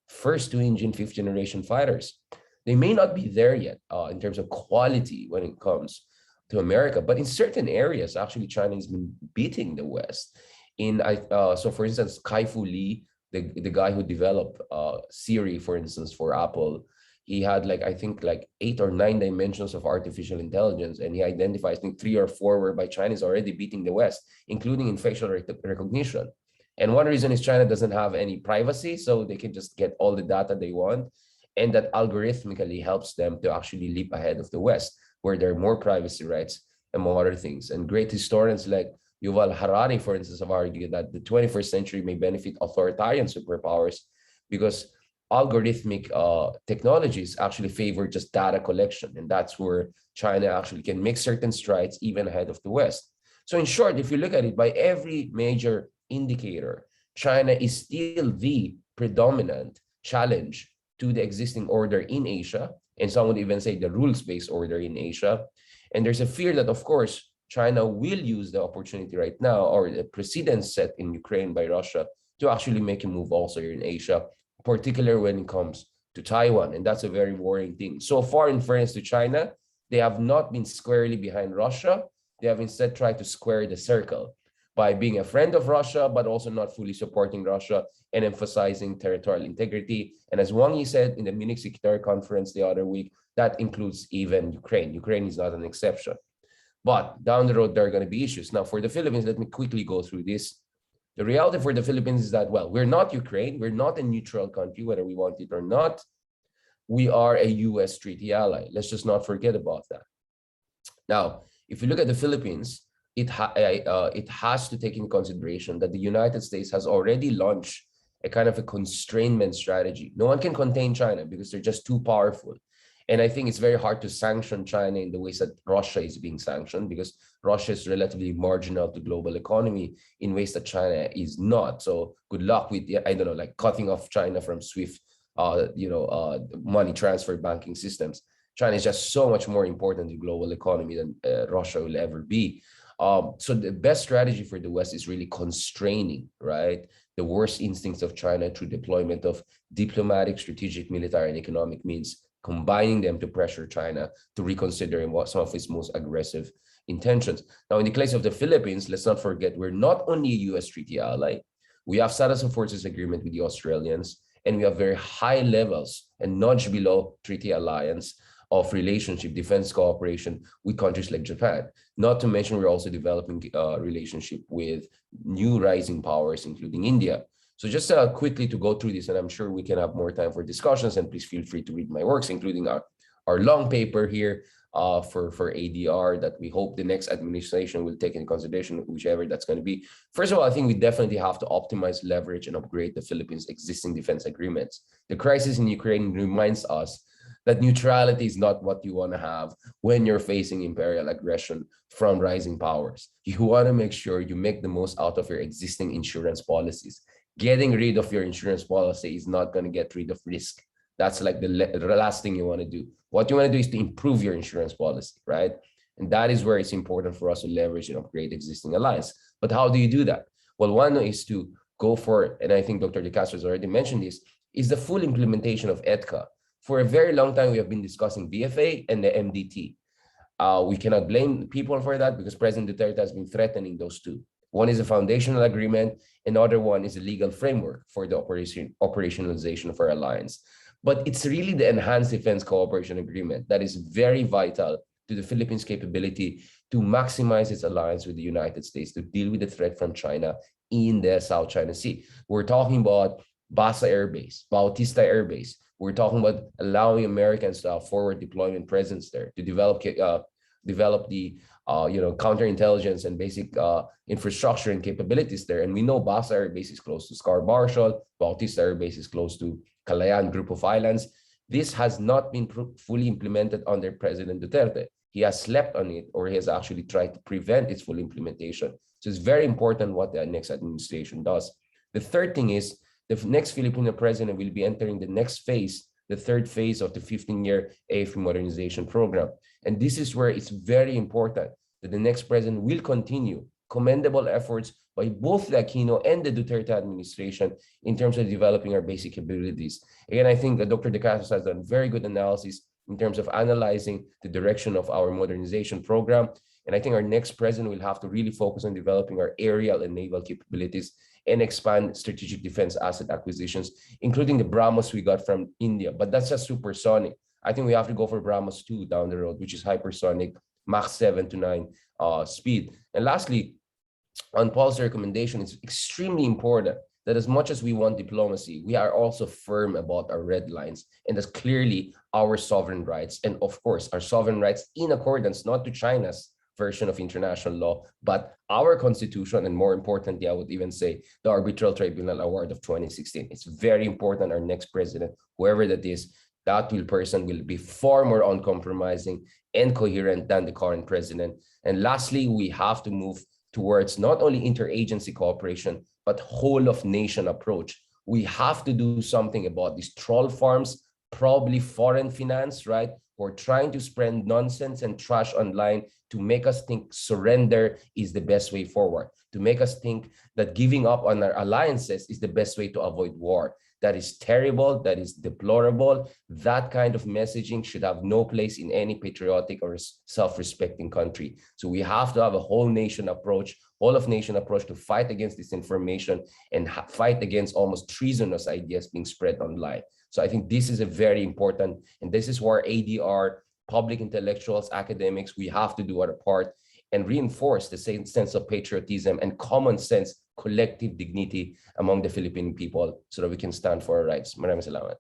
first two-engine fifth-generation fighters. They may not be there yet in terms of quality when it comes to America, but in certain areas, actually, China has been beating the West. So for instance, Kai-Fu Lee, the guy who developed Siri, for instance, for Apple, he had I think 8 or 9 dimensions of artificial intelligence, and he identifies, I think, 3 or 4 whereby China is already beating the West, including in facial recognition. And one reason is China doesn't have any privacy, so they can just get all the data they want, and that algorithmically helps them to actually leap ahead of the West, where there are more privacy rights, among other things. And great historians like Yuval Harari, for instance, have argued that the 21st century may benefit authoritarian superpowers because algorithmic technologies actually favor just data collection. And that's where China actually can make certain strides even ahead of the West. So in short, if you look at it by every major indicator, China is still the predominant challenge to the existing order in Asia. And some would even say the rules-based order in Asia. And there's a fear that, of course, China will use the opportunity right now, or the precedent set in Ukraine by Russia, to actually make a move also here in Asia, particularly when it comes to Taiwan. And that's a very worrying thing. So far, in fairness to China, they have not been squarely behind Russia. They have instead tried to square the circle. by being a friend of Russia, but also not fully supporting Russia and emphasizing territorial integrity. And as Wang Yi said in the Munich Secretary Conference the other week, that includes even Ukraine. Ukraine is not an exception. But down the road, there are going to be issues. Now, for the Philippines, let me quickly go through this. The reality for the Philippines is that, well, we're not Ukraine. We're not a neutral country, whether we want it or not. We are a US treaty ally. Let's just not forget about that. Now, if you look at the Philippines, it has to take into consideration that the United States has already launched a kind of a constrainment strategy. No one can contain China because they're just too powerful. And I think it's very hard to sanction China in the ways that Russia is being sanctioned, because Russia is relatively marginal to global economy in ways that China is not. So good luck with, I don't know, like cutting off China from SWIFT, money transfer banking systems. China is just so much more important to global economy than Russia will ever be. So the best strategy for the West is really constraining, right, the worst instincts of China through deployment of diplomatic, strategic, military, and economic means, combining them to pressure China to reconsider some of its most aggressive intentions. Now, in the case of the Philippines, let's not forget, we're not only a US treaty ally, we have status of forces agreement with the Australians, and we have very high levels and nudge below treaty alliance of relationship, defense cooperation with countries like Japan. Not to mention, we're also developing a relationship with new rising powers, including India. So just quickly to go through this, and I'm sure we can have more time for discussions, and please feel free to read my works, including our long paper here for ADR that we hope the next administration will take into consideration, whichever that's going to be. First of all, I think we definitely have to optimize leverage and upgrade the Philippines' existing defense agreements. The crisis in Ukraine reminds us that neutrality is not what you want to have when you're facing imperial aggression from rising powers. You want to make sure you make the most out of your existing insurance policies. Getting rid of your insurance policy is not going to get rid of risk. That's like the last thing you want to do. What you want to do is to improve your insurance policy, right? And that is where it's important for us to leverage and upgrade existing alliance. But how do you do that? Well, one is to go for, and I think Dr. De Castro has already mentioned this, is the full implementation of EDCA. For a very long time, we have been discussing BFA and the MDT. We cannot blame people for that because President Duterte has been threatening those two. One is a foundational agreement, another one is a legal framework for the operationalization of our alliance. But it's really the enhanced defense cooperation agreement that is very vital to the Philippines' capability to maximize its alliance with the United States to deal with the threat from China in the South China Sea. We're talking about Basa Air Base, Bautista Air Base. We're talking about allowing Americans to have forward deployment presence there, to develop the counterintelligence and basic infrastructure and capabilities there. And we know Basa Air Base is close to Scar Marshall, Bautista Air Base is close to Calayan Group of Islands. This has not been fully implemented under President Duterte. He has slept on it, or he has actually tried to prevent its full implementation. So it's very important what the next administration does. The third thing is the next Filipino president will be entering the next phase, the third phase of the 15-year AFP modernization program. And this is where it's very important that the next president will continue commendable efforts by both the Aquino and the Duterte administration in terms of developing our basic abilities. Again, I think that Dr. De Castro has done very good analysis in terms of analyzing the direction of our modernization program. And I think our next president will have to really focus on developing our aerial and naval capabilities and expand strategic defense asset acquisitions, including the BrahMos we got from India. But that's just supersonic. I think we have to go for BrahMos 2 down the road, which is hypersonic, Mach 7 to 9 speed. And lastly, on policy recommendation, it's extremely important that as much as we want diplomacy, we are also firm about our red lines. And that's clearly our sovereign rights. And of course, our sovereign rights in accordance, not to China's version of international law, but our constitution, and more importantly, I would even say the Arbitral Tribunal Award of 2016. It's very important our next president, whoever that is, that person will be far more uncompromising and coherent than the current president. And lastly, we have to move towards not only interagency cooperation, but whole of nation approach. We have to do something about these troll farms, probably foreign finance, right? We're trying to spread nonsense and trash online to make us think surrender is the best way forward, to make us think that giving up on our alliances is the best way to avoid war. That is terrible. That is deplorable. That kind of messaging should have no place in any patriotic or self-respecting country. So we have to have a whole of nation approach to fight against disinformation and fight against almost treasonous ideas being spread online. So I think this is a very important, and this is where ADR, public intellectuals, academics, we have to do our part and reinforce the same sense of patriotism and common sense, collective dignity among the Philippine people so that we can stand for our rights. Maraming salamat.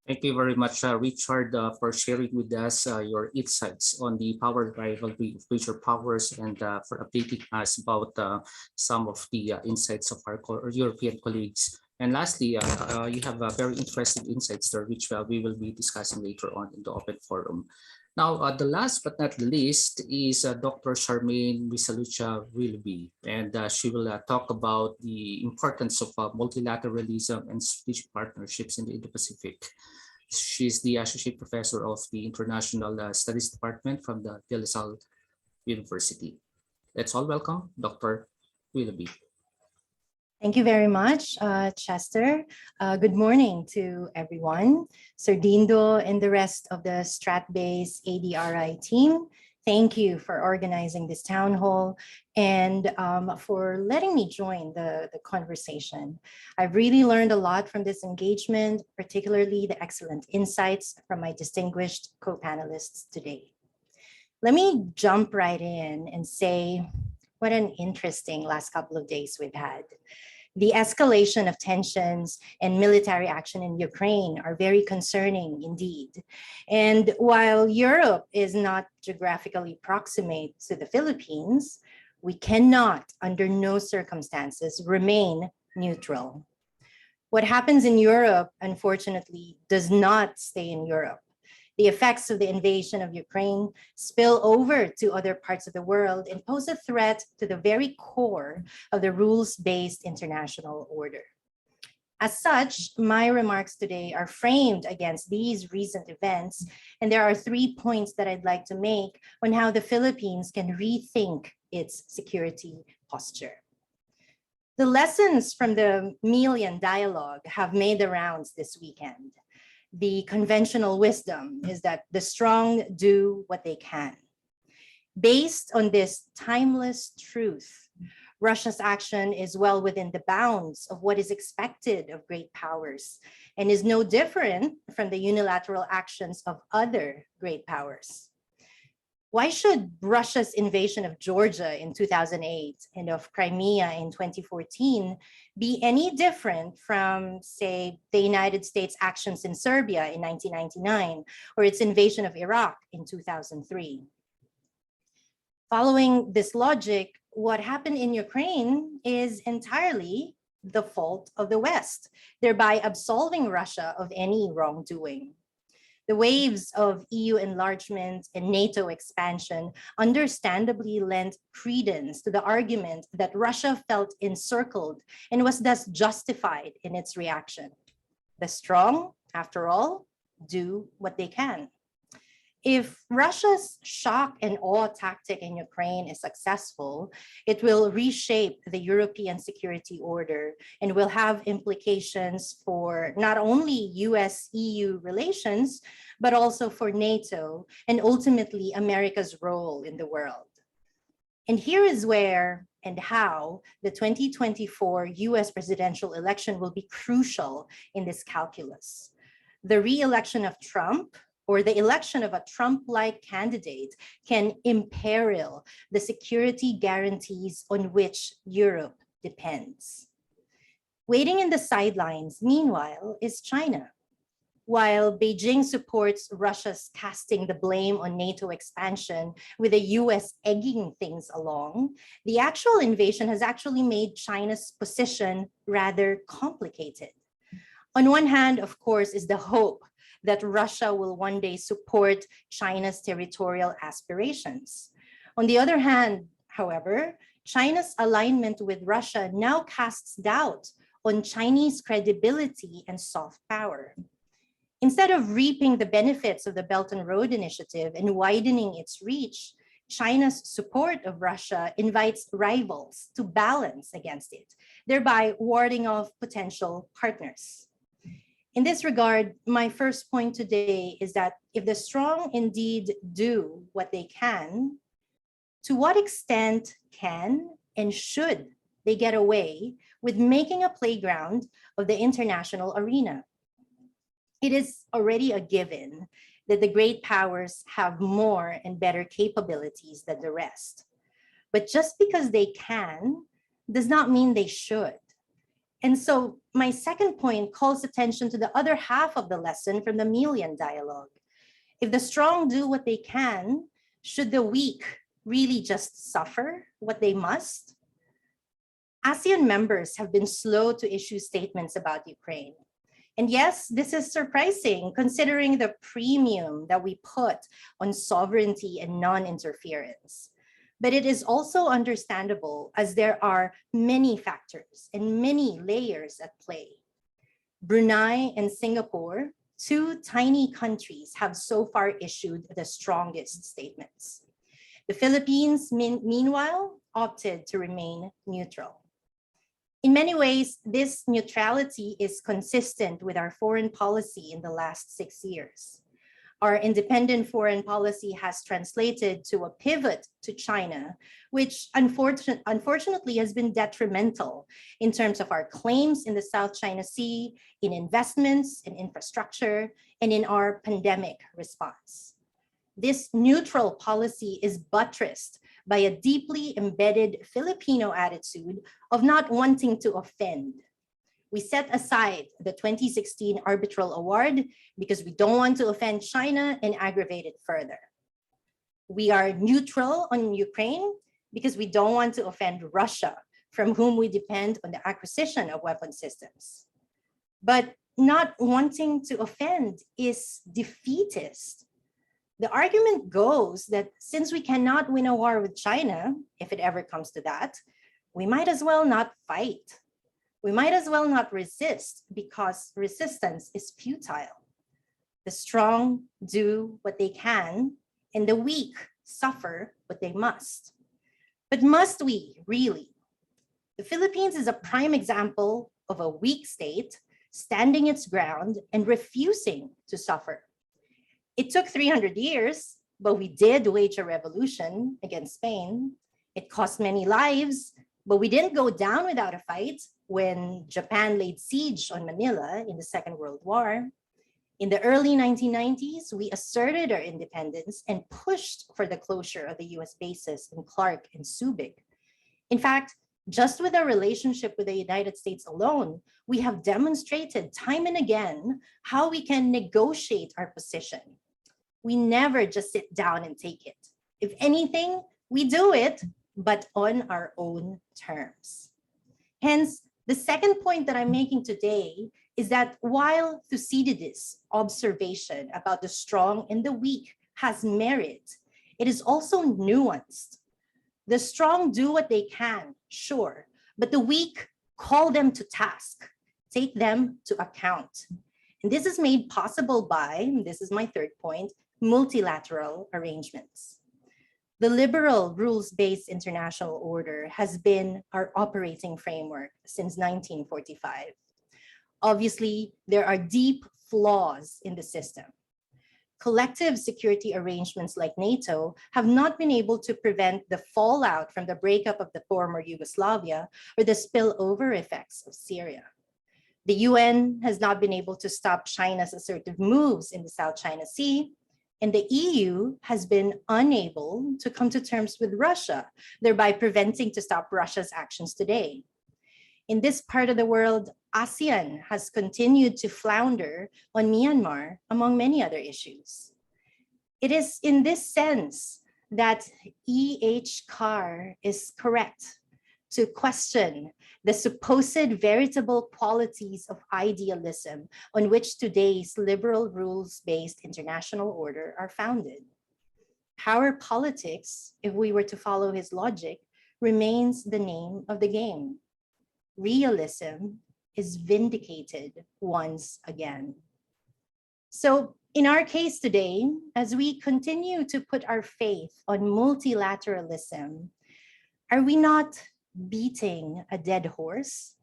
Thank you very much, Richard, for sharing with us your insights on the power rivalry of major powers and for updating us about some of the insights of our European colleagues. And lastly, you have very interesting insights there, which we will be discussing later on in the open forum. Now, the last but not the least is Dr. Charmaine Risalucha Willoughby, and she will talk about the importance of multilateralism and strategic partnerships in the Indo-Pacific. She's the Associate Professor of the International Studies Department from the De La Salle University. Let's all welcome Dr. Willoughby. Thank you very much, Chester. Good morning to everyone. Sir Dindo and the rest of the Strat-based ADRi team, thank you for organizing this town hall and for letting me join the conversation. I've really learned a lot from this engagement, particularly the excellent insights from my distinguished co-panelists today. Let me jump right in and say, what an interesting last couple of days we've had. The escalation of tensions and military action in Ukraine are very concerning indeed. And while Europe is not geographically proximate to the Philippines, we cannot, under no circumstances, remain neutral. What happens in Europe, unfortunately, does not stay in Europe. The effects of the invasion of Ukraine spill over to other parts of the world and pose a threat to the very core of the rules-based international order. As such, my remarks today are framed against these recent events, and there are 3 points that I'd like to make on how the Philippines can rethink its security posture. The lessons from the Melian dialogue have made the rounds this weekend. The conventional wisdom is that the strong do what they can. Based on this timeless truth, Russia's action is well within the bounds of what is expected of great powers and is no different from the unilateral actions of other great powers. Why should Russia's invasion of Georgia in 2008 and of Crimea in 2014 be any different from, say, the United States' actions in Serbia in 1999 or its invasion of Iraq in 2003? Following this logic, what happened in Ukraine is entirely the fault of the West, thereby absolving Russia of any wrongdoing. The waves of EU enlargement and NATO expansion understandably lent credence to the argument that Russia felt encircled and was thus justified in its reaction. The strong, after all, do what they can. If Russia's shock and awe tactic in Ukraine is successful, it will reshape the European security order and will have implications for not only US-EU relations, but also for NATO and ultimately America's role in the world. And here is where and how the 2024 US presidential election will be crucial in this calculus. The re-election of Trump or the election of a Trump-like candidate can imperil the security guarantees on which Europe depends. Waiting in the sidelines, meanwhile, is China. While Beijing supports Russia's casting the blame on NATO expansion with the US egging things along, the actual invasion has actually made China's position rather complicated. On one hand, of course, is the hope that Russia will one day support China's territorial aspirations. On the other hand, however, China's alignment with Russia now casts doubt on Chinese credibility and soft power. Instead of reaping the benefits of the Belt and Road Initiative and widening its reach, China's support of Russia invites rivals to balance against it, thereby warding off potential partners. In this regard, my first point today is that if the strong indeed do what they can, to what extent can and should they get away with making a playground of the international arena? It is already a given that the great powers have more and better capabilities than the rest. But just because they can does not mean they should. And so my second point calls attention to the other half of the lesson from the Millian dialogue. If the strong do what they can, should the weak really just suffer what they must? ASEAN members have been slow to issue statements about Ukraine. And yes, this is surprising considering the premium that we put on sovereignty and non-interference. But it is also understandable as there are many factors and many layers at play. Brunei and Singapore, two tiny countries, have so far issued the strongest statements. The Philippines, meanwhile, opted to remain neutral. In many ways, this neutrality is consistent with our foreign policy in the last 6 years. Our independent foreign policy has translated to a pivot to China, which unfortunately has been detrimental in terms of our claims in the South China Sea, in investments, in infrastructure, and in our pandemic response. This neutral policy is buttressed by a deeply embedded Filipino attitude of not wanting to offend. We set aside the 2016 arbitral award because we don't want to offend China and aggravate it further. We are neutral on Ukraine because we don't want to offend Russia, from whom we depend on the acquisition of weapon systems. But not wanting to offend is defeatist. The argument goes that since we cannot win a war with China, if it ever comes to that, we might as well not fight. We might as well not resist because resistance is futile. The strong do what they can and the weak suffer what they must. But must we really? The Philippines is a prime example of a weak state standing its ground and refusing to suffer. It took 300 years, but we did wage a revolution against Spain. It cost many lives, but we didn't go down without a fight when Japan laid siege on Manila in the Second World War. In the early 1990s, we asserted our independence and pushed for the closure of the US bases in Clark and Subic. In fact, just with our relationship with the United States alone, we have demonstrated time and again how we can negotiate our position. We never just sit down and take it. If anything, we do it, but on our own terms. Hence, the second point that I'm making today is that while Thucydides' observation about the strong and the weak has merit, it is also nuanced. The strong do what they can, sure, but the weak call them to task, take them to account. And this is made possible by, this is my third point, multilateral arrangements. The liberal rules-based international order has been our operating framework since 1945. Obviously, there are deep flaws in the system. Collective security arrangements like NATO have not been able to prevent the fallout from the breakup of the former Yugoslavia or the spillover effects of Syria. The UN has not been able to stop China's assertive moves in the South China Sea, and the EU has been unable to come to terms with Russia, thereby preventing to stop Russia's actions today. In this part of the world, ASEAN has continued to flounder on Myanmar, among many other issues. It is in this sense that E.H. Carr is correct to question the supposed veritable qualities of idealism on which today's liberal rules-based international order are founded. Power politics, if we were to follow his logic, remains the name of the game. Realism is vindicated once again. So In our case today, as we continue to put our faith on multilateralism, are we not beating a dead horse?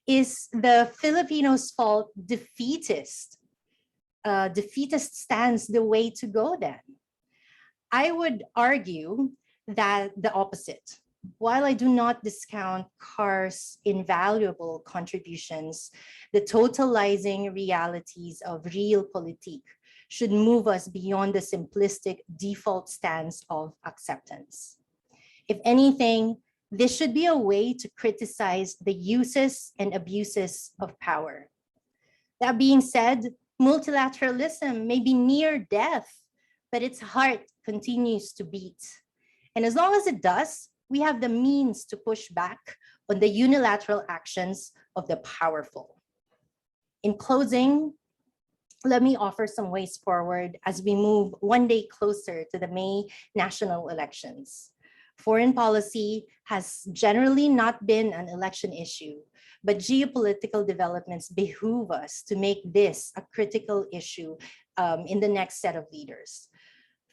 Is the Filipinos' fault defeatist stance the way to go then? I would argue that the opposite. While I do not discount CAR's invaluable contributions, the totalizing realities of realpolitik should move us beyond the simplistic default stance of acceptance. If anything, this should be a way to criticize the uses and abuses of power. That being said, multilateralism may be near death, but its heart continues to beat. And as long as it does, we have the means to push back on the unilateral actions of the powerful. In closing, let me offer some ways forward as we move one day closer to the May national elections. Foreign policy has generally not been an election issue, but geopolitical developments behoove us to make this a critical issue in the next set of leaders.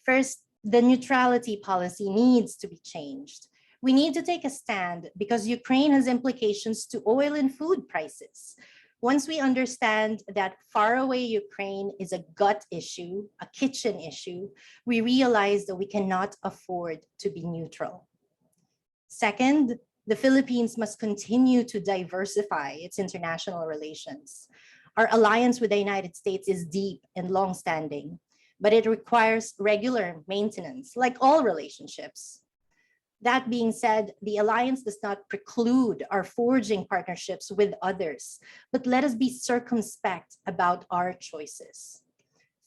First, the neutrality policy needs to be changed. We need to take a stand because Ukraine has implications to oil and food prices. Once we understand that faraway Ukraine is a gut issue, a kitchen issue, we realize that we cannot afford to be neutral. Second, the Philippines must continue to diversify its international relations. Our alliance with the United States is deep and long-standing, but it requires regular maintenance, like all relationships. That being said, the alliance does not preclude our forging partnerships with others, but let us be circumspect about our choices.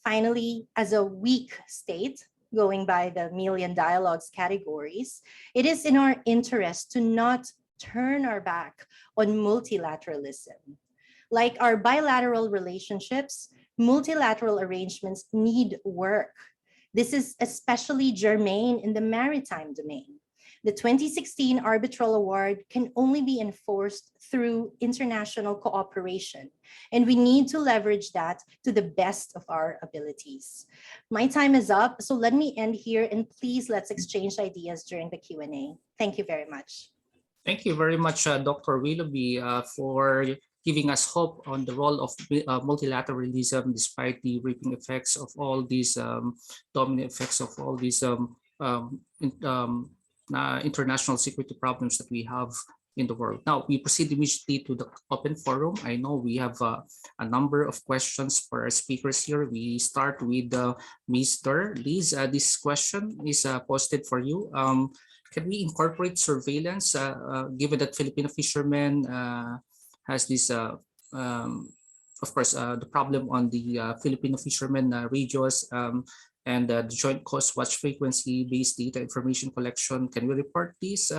Finally, as a weak state, going by the Million Dialogues categories, it is in our interest to not turn our back on multilateralism. Like our bilateral relationships, multilateral arrangements need work. This is especially germane in the maritime domain. The 2016 Arbitral Award can only be enforced through international cooperation, and we need to leverage that to the best of our abilities. My time is up, so let me end here, and please let's exchange ideas during the Q&A. Thank you very much. Thank you very much, Dr. Willoughby, for giving us hope on the role of multilateralism despite the reaping effects of all these dominant effects of all these international security problems that we have in the world. Now, we proceed immediately to the open forum. I know we have a number of questions for our speakers here. We start with Mr. Liz. This question is posted for you. Can we incorporate surveillance, given that Filipino fishermen has this, of course, the problem on the Filipino fishermen radios, and the Joint Coast Watch frequency-based data information collection? Can we report these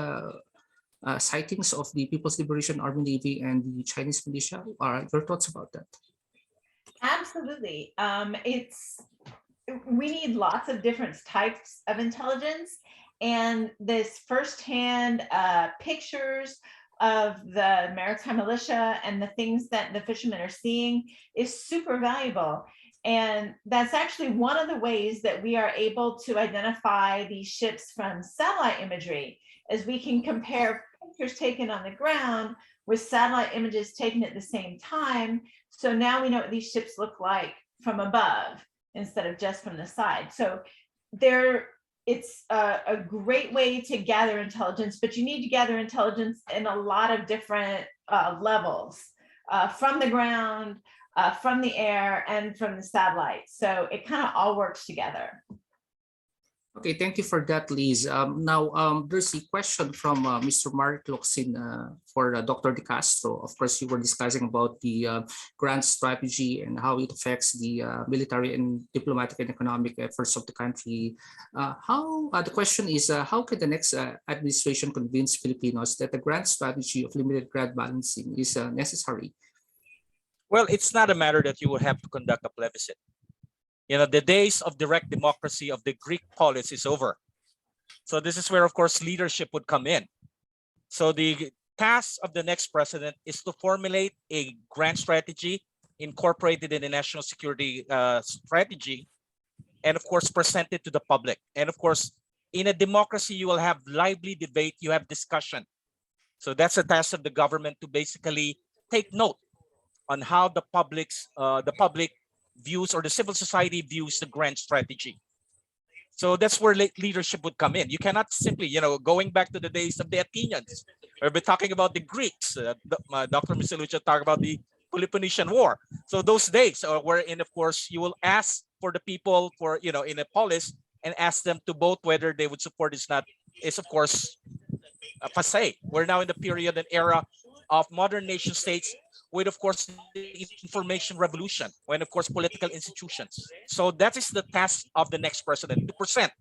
sightings of the People's Liberation Army, Navy, and the Chinese militia? Your thoughts about that? Absolutely. We need lots of different types of intelligence, and this firsthand pictures of the maritime militia and the things that the fishermen are seeing is super valuable. And that's actually one of the ways that we are able to identify these ships from satellite imagery, as we can compare pictures taken on the ground with satellite images taken at the same time. So now we know what these ships look like from above instead of just from the side. So it's a great way to gather intelligence, but you need to gather intelligence in a lot of different levels, from the ground, from the air, and from the satellite. So it kind of all works together. Okay, thank you for that, Liz. Now, there's a question from Mr. Mark Luxin for Dr. De Castro. Of course, you were discussing about the grand strategy and how it affects the military and diplomatic and economic efforts of the country. The question is, how can the next administration convince Filipinos that the grand strategy of limited grad balancing is necessary? Well, it's not a matter that you will have to conduct a plebiscite. You know, the days of direct democracy of the Greek polis is over. So this is where, of course, leadership would come in. So the task of the next president is to formulate a grand strategy incorporated in the national security strategy, and of course presented to the public. And of course, in a democracy, you will have lively debate, you have discussion. So that's the task of the government, to basically take note on how the public views, or the civil society views, the grand strategy. So that's where leadership would come in. You cannot simply, going back to the days of the Athenians, or we're talking about the Greeks. Dr. Miselucha talked about the Peloponnesian War. So those days wherein, of course, you will ask for the people in a polis, and ask them to vote whether they would support is of course passe. We're now in the period and era of modern nation states, with of course the information revolution, when of course political institutions. So that is the task of the next president, to present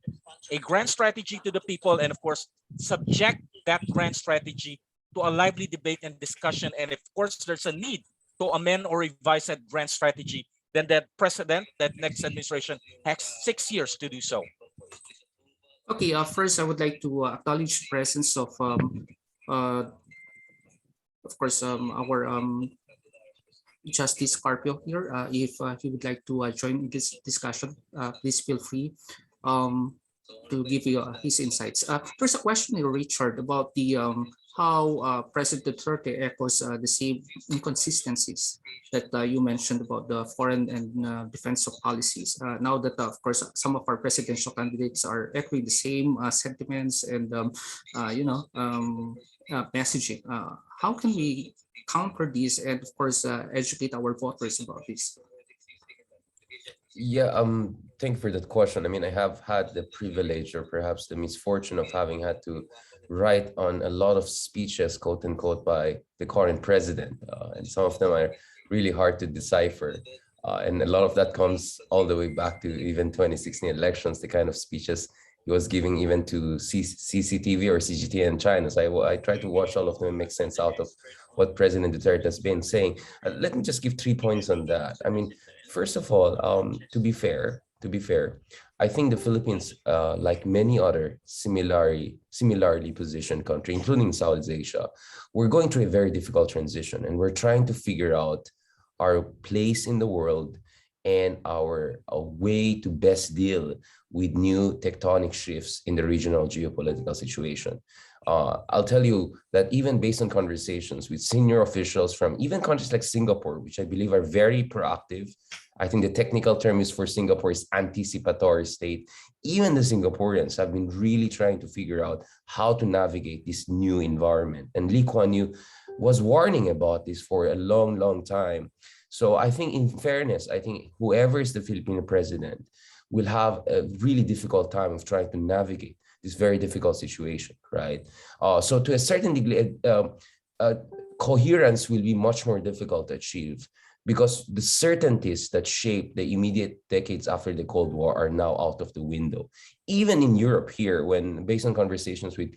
a grand strategy to the people, and of course subject that grand strategy to a lively debate and discussion. And of course there's a need to amend or revise that grand strategy, then that next administration has 6 years to do so. Okay, first I would like to acknowledge the presence of course, our Justice Carpio here. If he would like to join in this discussion, please feel free to give you his insights. First, a question to Richard about the how President Duterte echoes the same inconsistencies that you mentioned about the foreign and defensive policies. Now that, of course, some of our presidential candidates are echoing the same sentiments and messaging. How can we counter this and, of course, educate our voters about this? Yeah, thank you for that question. I mean, I have had the privilege, or perhaps the misfortune, of having had to write on a lot of speeches, quote unquote, by the current president. And some of them are really hard to decipher. And a lot of that comes all the way back to even 2016 elections, the kind of speeches he was giving even to CCTV or CGTN in China. So I try to watch all of them and make sense out of what President Duterte has been saying. Let me just give 3 points on that. I mean, first of all, to be fair, I think the Philippines, like many other similarly positioned country, including Southeast Asia, we're going through a very difficult transition, and we're trying to figure out our place in the world and our way to best deal with new tectonic shifts in the regional geopolitical situation. I'll tell you that even based on conversations with senior officials from even countries like Singapore, which I believe are very proactive. I think the technical term is for Singapore is anticipatory state. Even the Singaporeans have been really trying to figure out how to navigate this new environment. And Lee Kuan Yew was warning about this for a long, long time. So I think, in fairness, I think whoever is the Filipino president will have a really difficult time of trying to navigate this very difficult situation, right? So to a certain degree, coherence will be much more difficult to achieve, because the certainties that shape the immediate decades after the Cold War are now out of the window. Even in Europe here, when based on conversations with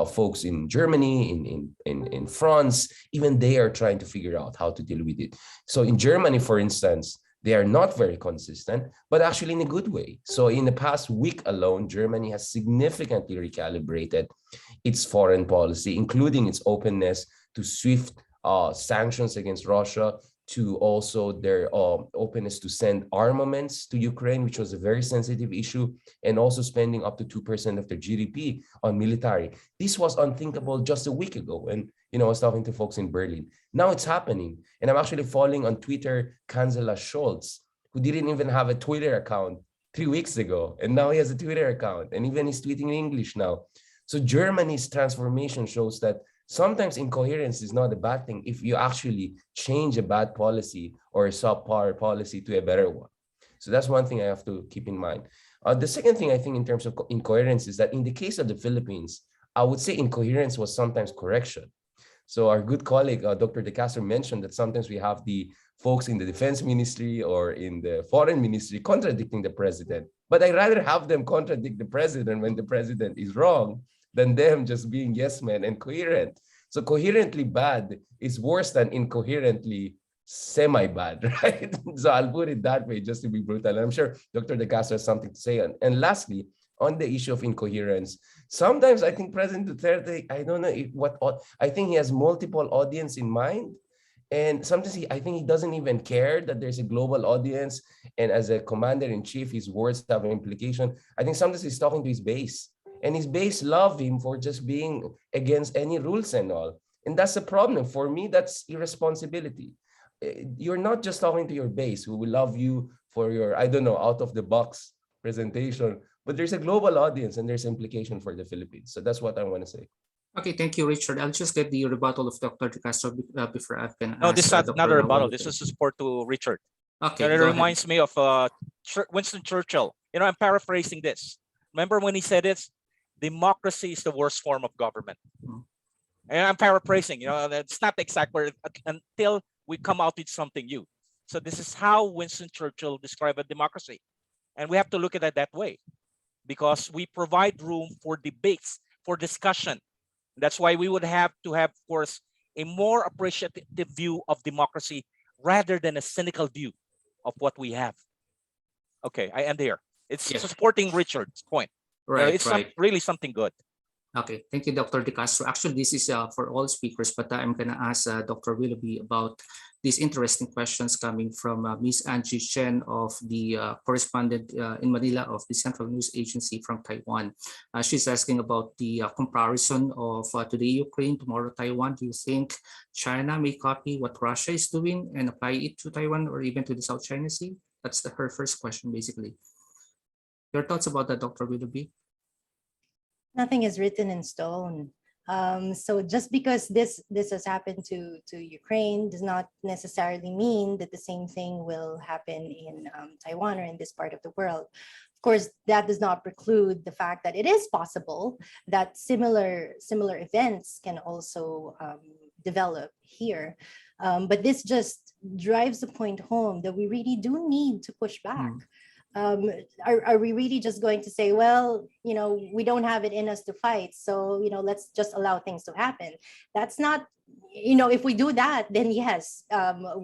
folks in Germany, in France, even they are trying to figure out how to deal with it. So in Germany, for instance, they are not very consistent, but actually in a good way. So in the past week alone, Germany has significantly recalibrated its foreign policy, including its openness to swift sanctions against Russia, to also their openness to send armaments to Ukraine, which was a very sensitive issue, and also spending up to 2% of their GDP on military. This was unthinkable just a week ago when I was talking to folks in Berlin. Now it's happening. And I'm actually following on Twitter Chancellor Scholz, who didn't even have a Twitter account 3 weeks ago. And now he has a Twitter account, and even he's tweeting in English now. So Germany's transformation shows that sometimes incoherence is not a bad thing if you actually change a bad policy or a subpar policy to a better one. So that's one thing I have to keep in mind. The second thing I think in terms of incoherence is that in the case of the Philippines, I would say incoherence was sometimes correction. So our good colleague, Dr. De Castro, mentioned that sometimes we have the folks in the defense ministry or in the foreign ministry contradicting the president. But I'd rather have them contradict the president when the president is wrong than them just being yes men and coherent. So coherently bad is worse than incoherently semi-bad, right? So I'll put it that way just to be brutal. And I'm sure Dr. De Castro has something to say. And lastly, on the issue of incoherence, sometimes I think President Duterte, I don't know I think he has multiple audience in mind. And sometimes I think he doesn't even care that there's a global audience. And as a commander-in-chief, his words have an implication. I think sometimes he's talking to his base. And his base love him for just being against any rules and all. And that's the problem. For me, that's irresponsibility. You're not just talking to your base who will love you for your, I don't know, out of the box presentation, but there's a global audience and there's implication for the Philippines. So that's what I want to say. Okay, thank you, Richard. I'll just get the rebuttal of Dr. De Castro before I can No, ask this is not Dr. a rebuttal. Willoughby. This is a support to Richard. Okay, And it go ahead. reminds me of Winston Churchill. You know, I'm paraphrasing this. Remember when he said this? Democracy is the worst form of government. Mm. And I'm paraphrasing, you know, it's not the exact word until we come out with something new. So this is how Winston Churchill described a democracy. And we have to look at it that way because we provide room for debates, for discussion. That's why we would have to have, of course, a more appreciative view of democracy rather than a cynical view of what we have. Okay, I end here. It's Yes. supporting Richard's point. Right, It's right. really something good. Okay, thank you, Dr. De Castro. Actually, this is for all speakers, but I'm going to ask Dr. Willoughby about these interesting questions coming from Ms. Angie Chen of the correspondent in Manila of the Central News Agency from Taiwan. She's asking about the comparison of today Ukraine, tomorrow Taiwan. Do you think China may copy what Russia is doing and apply it to Taiwan or even to the South China Sea? That's her first question, basically. Your thoughts about that, Dr. Willoughby? Nothing is written in stone. So just because this has happened to Ukraine does not necessarily mean that the same thing will happen in Taiwan or in this part of the world. Of course, that does not preclude the fact that it is possible that similar events can also develop here. But this just drives the point home that we really do need to push back. Are we really just going to say, well, you know, we don't have it in us to fight, so, you know, let's just allow things to happen? That's not, you know, if we do that, then yes,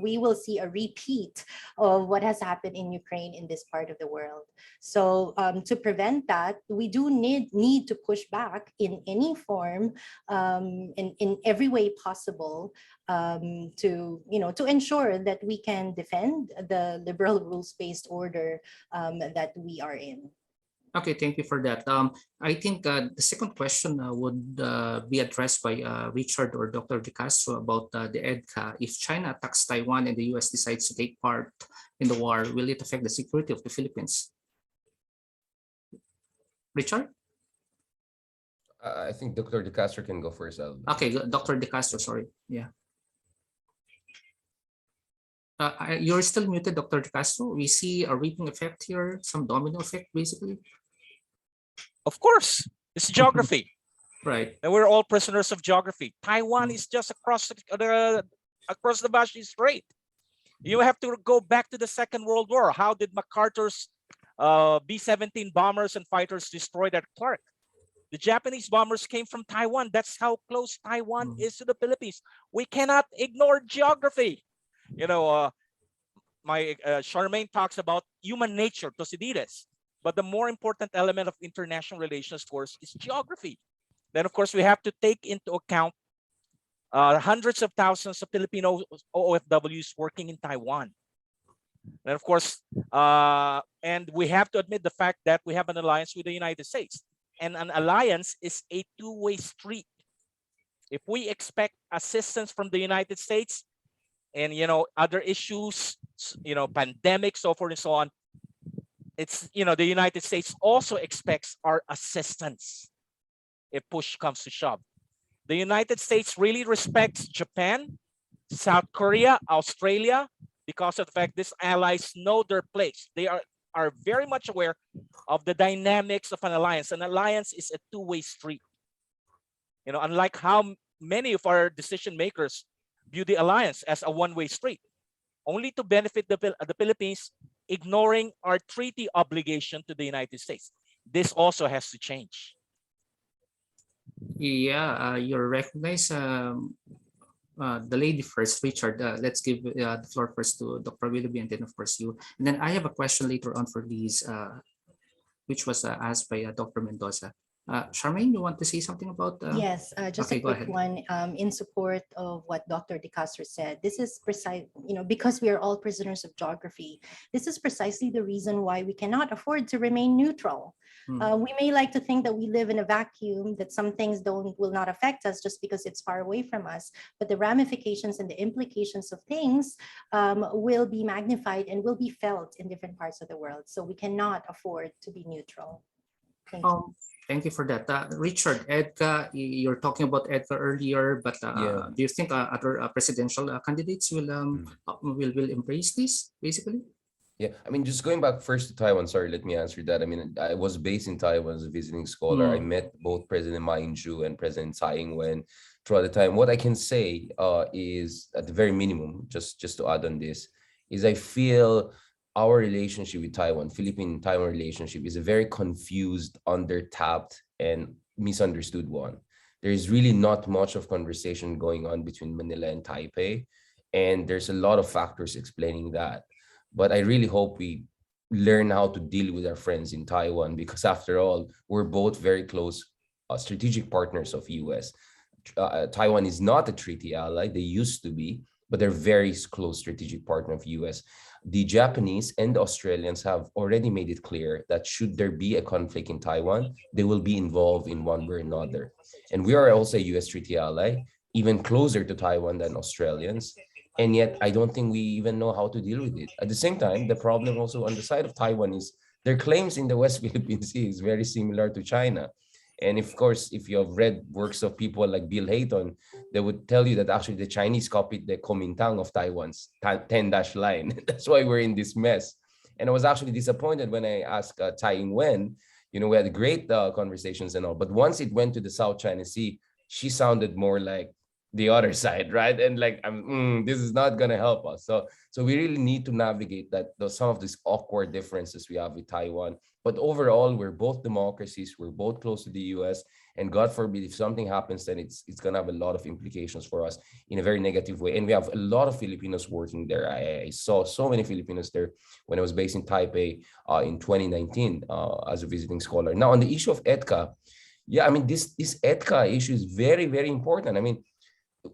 we will see a repeat of what has happened in Ukraine in this part of the world. So to prevent that, we do need to push back in any form, in every way possible, to, you know, to ensure that we can defend the liberal rules-based order that we are in. Okay, thank you for that. I think the second question would be addressed by Richard or Dr. De Castro about the EDCA. If China attacks Taiwan and the US decides to take part in the war, will it affect the security of the Philippines? Richard? I think Dr. De Castro can go first. Okay, Dr. De Castro, sorry. Yeah. You're still muted, Dr. De Castro. We see a reaping effect here, some domino effect, basically. Of course, it's geography. Right. And we're all prisoners of geography. Taiwan is just across the Bashi Strait. You have to go back to the Second World War. How did MacArthur's B-17 bombers and fighters destroy that Clark? The Japanese bombers came from Taiwan. That's how close Taiwan is to the Philippines. We cannot ignore geography. You know, Charmaine talks about human nature, Thucydides. But the more important element of international relations, of course, is geography. Then, of course, we have to take into account hundreds of thousands of Filipino OFWs working in Taiwan. And of course, and we have to admit the fact that we have an alliance with the United States. And an alliance is a two-way street. If we expect assistance from the United States and, you know, other issues, you know, pandemic, so forth and so on, it's, you know, the United States also expects our assistance if push comes to shove. The United States really respects Japan, South Korea, Australia, because of the fact these allies know their place. They are very much aware of the dynamics of an alliance. An alliance is a two-way street. You know, unlike how many of our decision makers view the alliance as a one-way street, only to benefit the Philippines, ignoring our treaty obligation to the United States. This also has to change. Yeah, you're recognized. The lady first, Richard. Let's give the floor first to Dr. Willoughby and then, of course, you. And then I have a question later on for these, which was asked by Dr. Mendoza. Charmaine, you want to say something about? Yes, just okay, a go quick ahead. one in support of what Dr. De Castro said. This is precise, because we are all prisoners of geography. This is precisely the reason why we cannot afford to remain neutral. We may like to think that we live in a vacuum, that some things will not affect us just because it's far away from us, but the ramifications and the implications of things will be magnified and will be felt in different parts of the world. So we cannot afford to be neutral. Thank you. Thank you for that. Richard, EDCA, you're talking about EDCA earlier, but Yeah. do you think other presidential candidates will embrace this, basically? Yeah, I mean, just going back first to Taiwan, sorry, let me answer that. I mean, I was based in Taiwan as a visiting scholar. I met both President Ma Ying-jeou and President Tsai Ing-wen throughout the time. What I can say is, at the very minimum, just to add on this, is I feel our relationship with Taiwan, Philippine-Taiwan relationship, is a very confused, under-tapped, and misunderstood one. There is really not much of conversation going on between Manila and Taipei, and there's a lot of factors explaining that. But I really hope we learn how to deal with our friends in Taiwan, because after all, we're both very close strategic partners of US. Taiwan is not a treaty ally. They used to be, but they're very close strategic partner of US. The Japanese and the Australians have already made it clear that should there be a conflict in Taiwan, they will be involved in one way or another. And we are also a US treaty ally, even closer to Taiwan than Australians. And yet, I don't think we even know how to deal with it. At the same time, the problem also on the side of Taiwan is their claims in the West Philippine Sea is very similar to China. And of course, if you have read works of people like Bill Hayton, they would tell you that actually the Chinese copied the Kuomintang of Taiwan's 10-dash line. That's why we're in this mess. And I was actually disappointed when I asked Tsai Ing-wen, we had great conversations and all, but once it went to the South China Sea, she sounded more like the other side, right? And like, this is not gonna help us. So we really need to navigate some of these awkward differences we have with Taiwan. But overall, we're both democracies. We're both close to the US, and God forbid if something happens, then it's gonna have a lot of implications for us in a very negative way. And we have a lot of Filipinos working there. I saw so many Filipinos there when I was based in Taipei in 2019 as a visiting scholar. Now on the issue of EDCA, yeah, I mean this EDCA issue is very, very important. I mean,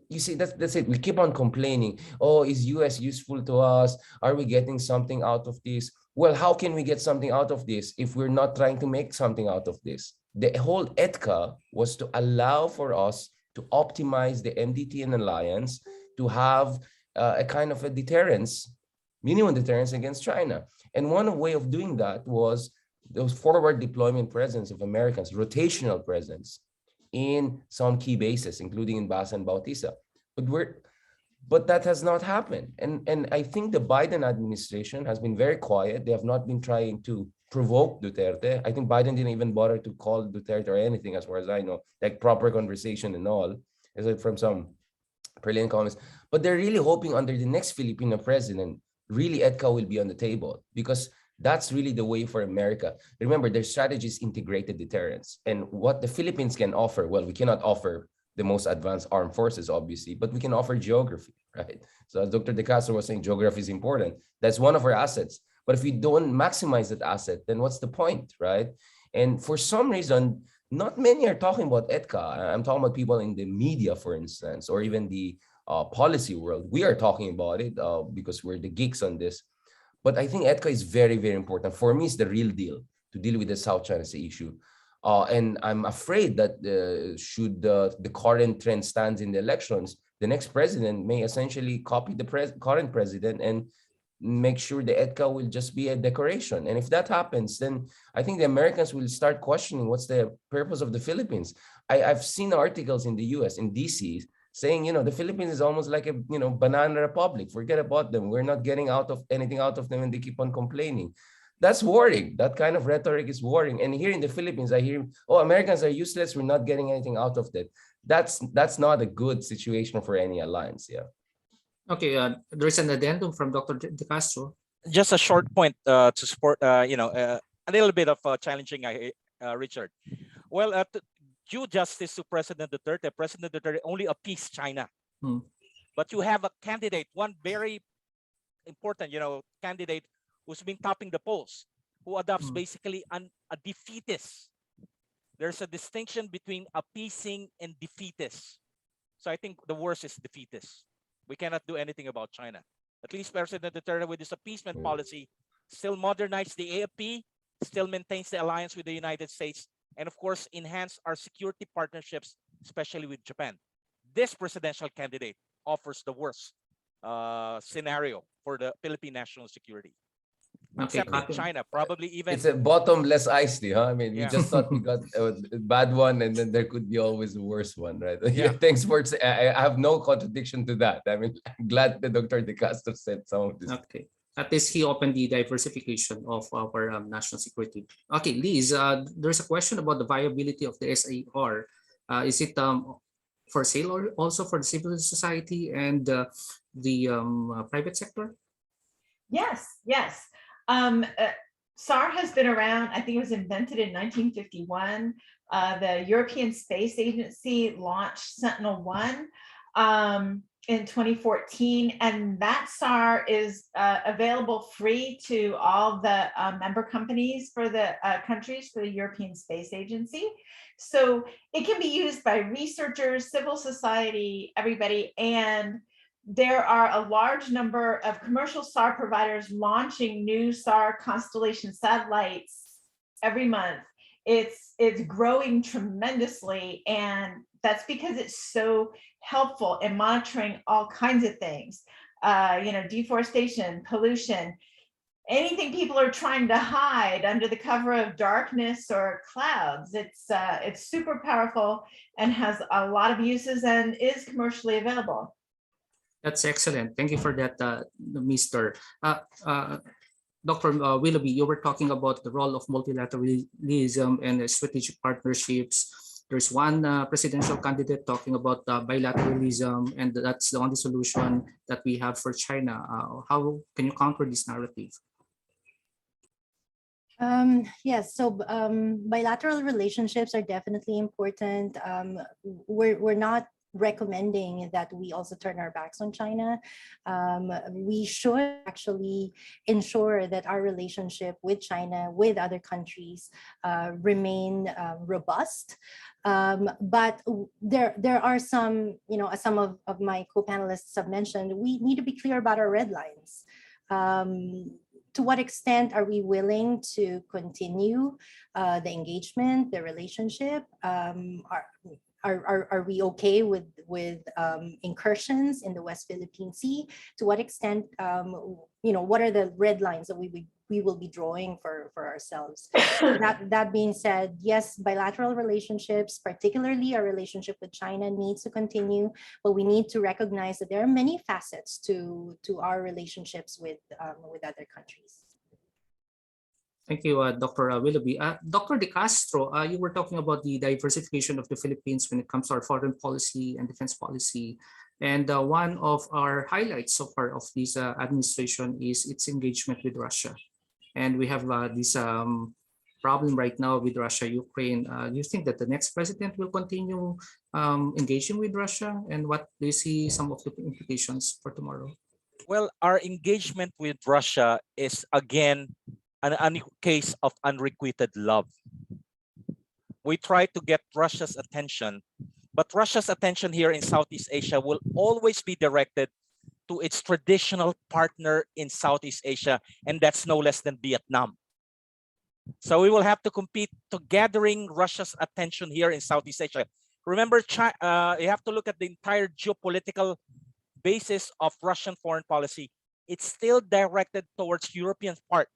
you see, that's it. We keep on complaining. Oh, is US useful to us? Are we getting something out of this? Well, how can we get something out of this if we're not trying to make something out of this? The whole EDCA was to allow for us to optimize the MDTN alliance to have a kind of a deterrence, minimum deterrence against China. And one way of doing that was those forward deployment presence of Americans, rotational presence in some key bases, including in Basa and Bautista. But that has not happened. And I think the Biden administration has been very quiet. They have not been trying to provoke Duterte. I think Biden didn't even bother to call Duterte or anything, as far as I know, like proper conversation and all, aside from some brilliant comments. But they're really hoping under the next Filipino president, really EDCA will be on the table, because that's really the way for America. Remember, their strategy is integrated deterrence. And what the Philippines can offer, well, we cannot offer the most advanced armed forces, obviously, but we can offer geography, right? So as Dr. De Castro was saying, geography is important. That's one of our assets. But if we don't maximize that asset, then what's the point, right? And for some reason, not many are talking about EDCA. I'm talking about people in the media, for instance, or even the policy world. We are talking about it because we're the geeks on this. But I think EDCA is very, very important. For me, it's the real deal to deal with the South China Sea issue. And I'm afraid that should the current trend stands in the elections, the next president may essentially copy the current president and make sure the EDCA will just be a decoration. And if that happens, then I think the Americans will start questioning what's the purpose of the Philippines. I've seen articles in the US, in DC, saying, the Philippines is almost like a, banana republic. Forget about them. We're not getting anything out of them, and they keep on complaining. That's worrying. That kind of rhetoric is worrying. And here in the Philippines, I hear, oh, Americans are useless. We're not getting anything out of that. That's not a good situation for any alliance. Yeah. Okay. There's an addendum from Dr. De Castro. Just a short point to support, a little bit of challenging, Richard. Well, due justice to President Duterte only appeased China. But you have a candidate, one very important, candidate who's been topping the polls, who adopts basically a defeatist there's a distinction between appeasing and defeatist. So I think the worst is defeatist. We cannot do anything about China. At least President Duterte, with his appeasement policy, still modernized the AFP, still maintains the alliance with the United States, and of course, enhance our security partnerships, especially with Japan. This presidential candidate offers the worst scenario for the Philippine national security. Okay, Except in China, probably even It's a bottomless iced tea, huh? I mean, we Yeah. just thought we got a bad one, and then there could be always a worse one, right? Yeah. Thanks for. I have no contradiction to that. I mean, I'm glad that Dr. De Castro said some of this. Okay. At least he opened the diversification of our national security. Okay, Liz, there's a question about the viability of the SAR. Is it for sale or also for the civil society and the private sector? Yes, yes. SAR has been around. I think it was invented in 1951. The European Space Agency launched Sentinel-1 in 2014, and that SAR is available free to all the member companies for the countries for the European Space Agency. So it can be used by researchers, civil society, everybody, and there are a large number of commercial SAR providers launching new SAR constellation satellites every month. It's growing tremendously, and that's because it's so helpful in monitoring all kinds of things, deforestation, pollution, anything people are trying to hide under the cover of darkness or clouds. It's super powerful and has a lot of uses and is commercially available. That's excellent. Thank you for that, Mr. Dr. Willoughby, you were talking about the role of multilateralism and strategic partnerships. There's one presidential candidate talking about bilateralism, and that's the only solution that we have for China. How can you counter this narrative? Yes, so bilateral relationships are definitely important. We're not recommending that we also turn our backs on China. We should actually ensure that our relationship with China, with other countries, remain robust. But there are some, as some of my co-panelists have mentioned, we need to be clear about our red lines. To what extent are we willing to continue the engagement, the relationship? Are we okay with incursions in the West Philippine Sea? To what extent, what are the red lines that we will be drawing for ourselves? That being said, yes, bilateral relationships, particularly our relationship with China, needs to continue, but we need to recognize that there are many facets to our relationships with other countries. Thank you, Dr. Willoughby. Dr. De Castro, you were talking about the diversification of the Philippines when it comes to our foreign policy and defense policy. And one of our highlights so far of this administration is its engagement with Russia. And we have this problem right now with Russia, Ukraine. Do you think that the next president will continue engaging with Russia? And what do you see some of the implications for tomorrow? Well, our engagement with Russia is again a case of unrequited love. We try to get Russia's attention, but Russia's attention here in Southeast Asia will always be directed to its traditional partner in Southeast Asia, and that's no less than Vietnam. So we will have to compete to gathering Russia's attention here in Southeast Asia. Remember, you have to look at the entire geopolitical basis of Russian foreign policy. It's still directed towards European part.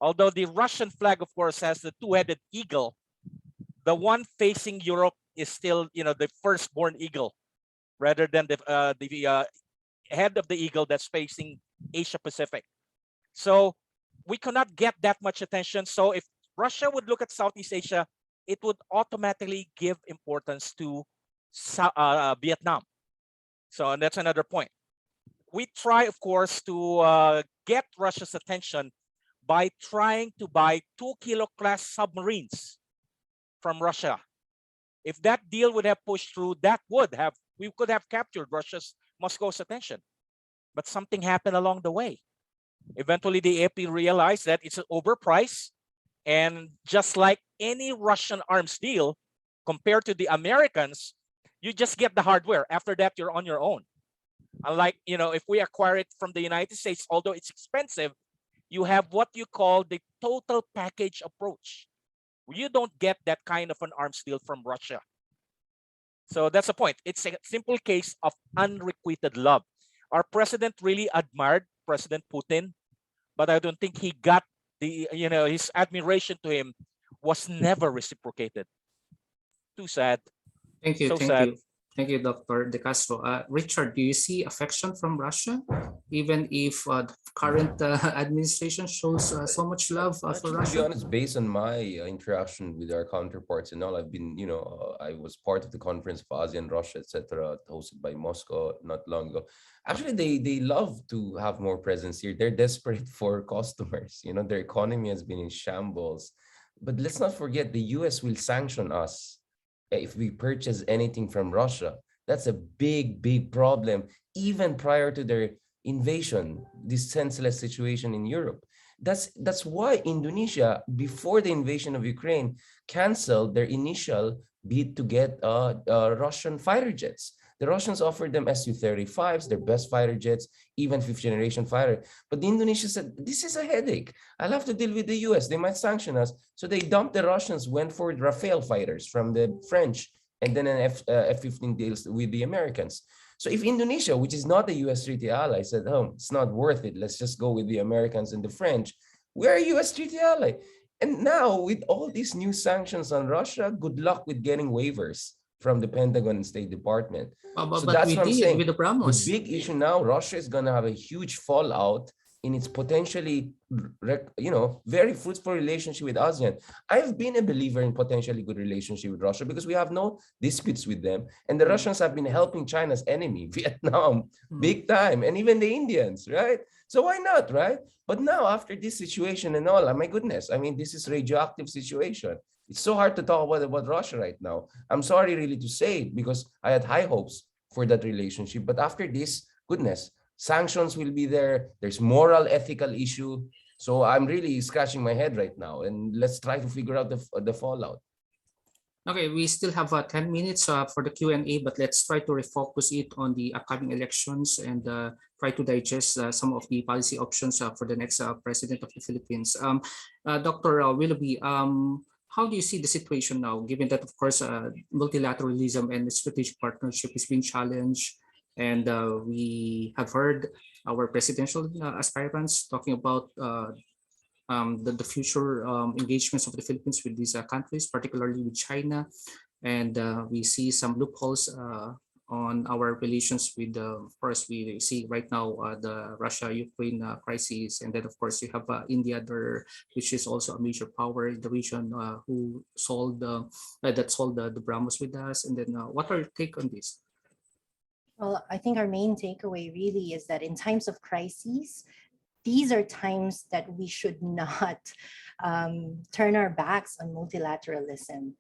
Although the Russian flag, of course, has the two-headed eagle, the one facing Europe is still, the firstborn eagle, rather than the head of the eagle that's facing Asia Pacific. So we cannot get that much attention. So if Russia would look at Southeast Asia, it would automatically give importance to Vietnam. So, and that's another point. We try, of course, to get Russia's attention by trying to buy 2-kilo class submarines from Russia. If that deal would have pushed through, we could have captured Moscow's attention. But something happened along the way. Eventually, the AP realized that it's overpriced, And just like any Russian arms deal, compared to the Americans, you just get the hardware. After that, you're on your own. Unlike, if we acquire it from the United States, although it's expensive, you have what you call the total package approach. You don't get that kind of an arms deal from Russia. So that's the point. It's a simple case of unrequited love. Our president really admired President Putin, but I don't think he got his admiration to him was never reciprocated. Too sad. Thank you, So thank sad. you. Thank you, Dr. De Castro. Richard, do you see affection from Russia, even if the current administration shows so much love for Actually, to be Russia? honest, based on my interaction with our counterparts and all, I've been, I was part of the conference of ASEAN, Russia, etc., hosted by Moscow not long ago. Actually, they love to have more presence here. They're desperate for customers. Their economy has been in shambles. But let's not forget, the US will sanction us if we purchase anything from Russia. That's a big, big problem, even prior to their invasion, this senseless situation in Europe. That's why Indonesia, before the invasion of Ukraine, canceled their initial bid to get Russian fighter jets. The Russians offered them Su-35s, their best fighter jets, even fifth generation fighter. But the Indonesia said, this is a headache. I'll have to deal with the US. They might sanction us. So they dumped the Russians, went for Rafale fighters from the French, and then an F-15 deals with the Americans. So if Indonesia, which is not a US treaty ally, said, oh, it's not worth it, let's just go with the Americans and the French, we're a US treaty ally. And now with all these new sanctions on Russia, good luck with getting waivers from the Pentagon and State Department. But So that's we what I'm did saying. with the The BrahMos. big issue now, Russia is going to have a huge fallout in its potentially, very fruitful relationship with ASEAN. I've been a believer in potentially good relationship with Russia because we have no disputes with them. And the Russians have been helping China's enemy, Vietnam, big time, and even the Indians, right? So why not, right? But now after this situation and all, my goodness, this is radioactive situation. It's so hard to talk about Russia right now. I'm sorry really to say it because I had high hopes for that relationship. But after this, goodness, sanctions will be there. There's moral, ethical issue. So I'm really scratching my head right now. And let's try to figure out the fallout. Okay, we still have 10 minutes for the Q&A, but let's try to refocus it on the upcoming elections and try to digest some of the policy options for the next president of the Philippines. Dr. Willoughby, how do you see the situation now, given that, of course, multilateralism and strategic partnership is being challenged? And we have heard our presidential aspirants talking about the future engagements of the Philippines with these countries, particularly with China. And we see some loopholes on our relations with, of course, we see right now the Russia-Ukraine crisis. And then, of course, you have India there, which is also a major power in the region who sold the BrahMos with us. And then what are your take on this? Well, I think our main takeaway really is that in times of crises, these are times that we should not turn our backs on multilateralism,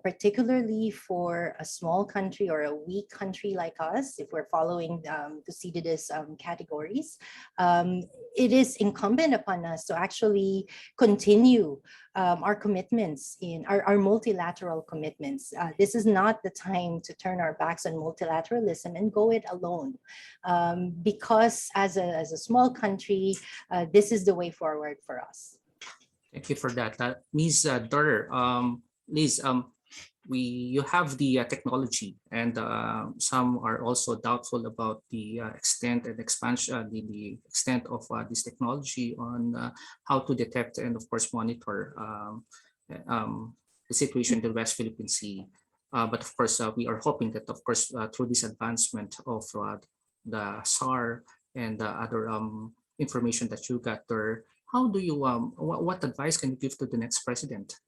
particularly for a small country or a weak country like us, if we're following Thucydides' categories. It is incumbent upon us to actually continue our commitments in our multilateral commitments. This is not the time to turn our backs on multilateralism and go it alone, because as a small country, this is the way forward for us. Thank you for that. Ms. Durr, Liz, you have the technology, and some are also doubtful about the extent and expansion, the extent of this technology on how to detect and, of course, monitor the situation in the West Philippine Sea. But of course, we are hoping that, of course, through this advancement of the SAR and other information that you got there, how do you, what advice can you give to the next president?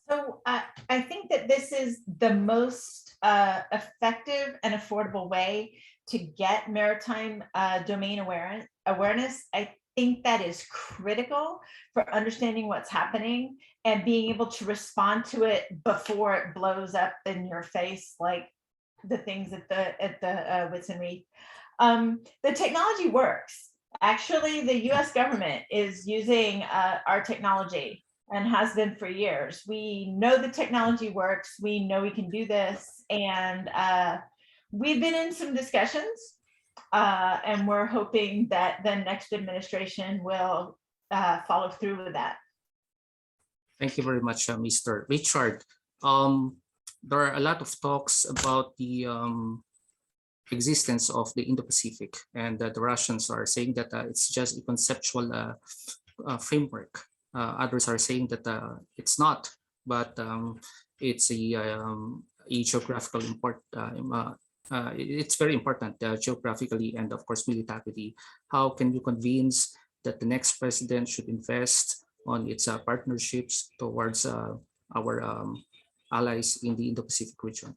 So I think that this is the most effective and affordable way to get maritime domain awareness. I think that is critical for understanding what's happening and being able to respond to it before it blows up in your face, like the things at the Whitsun Reef. The technology works. Actually, the US government is using our technology and has been for years. We know the technology works. We know we can do this. And we've been in some discussions and we're hoping that the next administration will follow through with that. Thank you very much, Mr. Richard. There are a lot of talks about the existence of the Indo-Pacific, and the Russians are saying that it's just a conceptual framework. Others are saying that it's not, but it's a geographical import. It's very important geographically and of course militarily. How can you convince that the next president should invest on its partnerships towards our allies in the Indo-Pacific region?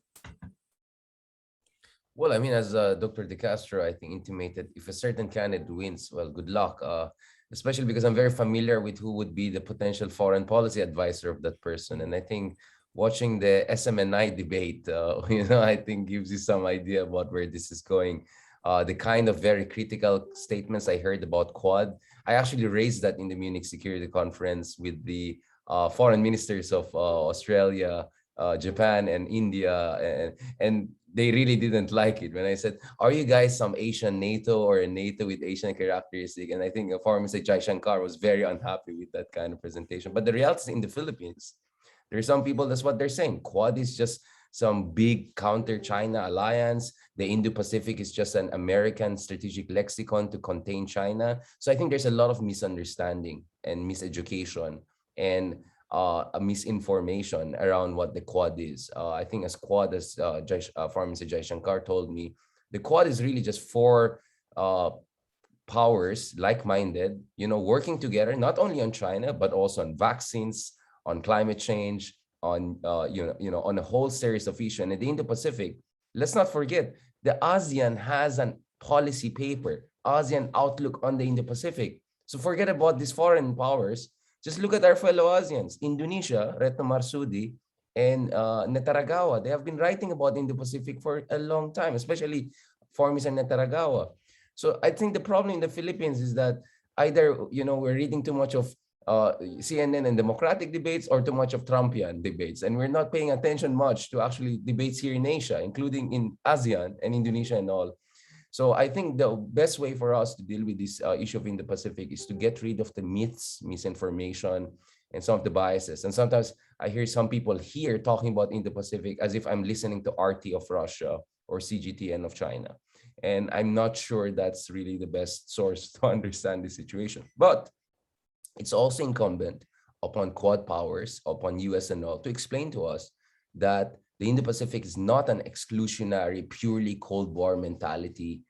Well, I mean, as Dr. De Castro, I think, intimated, if a certain candidate wins, well, good luck, especially because I'm very familiar with who would be the potential foreign policy advisor of that person. And I think watching the SMNI debate, I think gives you some idea about where this is going. The kind of very critical statements I heard about Quad, I actually raised that in the Munich Security Conference with the foreign ministers of Australia, Japan, and India, and they really didn't like it when I said, "Are you guys some Asian NATO or a NATO with Asian characteristic?" And I think Foreign Minister Jai Shankar was very unhappy with that kind of presentation. But the reality is, in the Philippines, there are some people, that's what they're saying. Quad is just some big counter-China alliance. The Indo-Pacific is just an American strategic lexicon to contain China. So I think there's a lot of misunderstanding and miseducation and a misinformation around what the Quad is. I think as Quad, as Foreign Minister Jai Shankar told me, the Quad is really just four powers, like-minded, working together, not only on China, but also on vaccines, on climate change, on on a whole series of issues. And in the Indo-Pacific, let's not forget, the ASEAN has an policy paper, ASEAN Outlook on the Indo-Pacific. So forget about these foreign powers. Just look at our fellow ASEANs, Indonesia, Retno Marsudi, and Netaragawa. They have been writing about Indo-Pacific for a long time, especially Formis and Netaragawa. So I think the problem in the Philippines is that either, we're reading too much of CNN and Democratic debates or too much of Trumpian debates. And we're not paying attention much to actually debates here in Asia, including in ASEAN and Indonesia and all. So I think the best way for us to deal with this issue of Indo-Pacific is to get rid of the myths, misinformation, and some of the biases. And sometimes I hear some people here talking about Indo-Pacific as if I'm listening to RT of Russia or CGTN of China. And I'm not sure that's really the best source to understand the situation. But it's also incumbent upon Quad powers, upon US and all, to explain to us that the Indo-Pacific is not an exclusionary, purely Cold War mentality,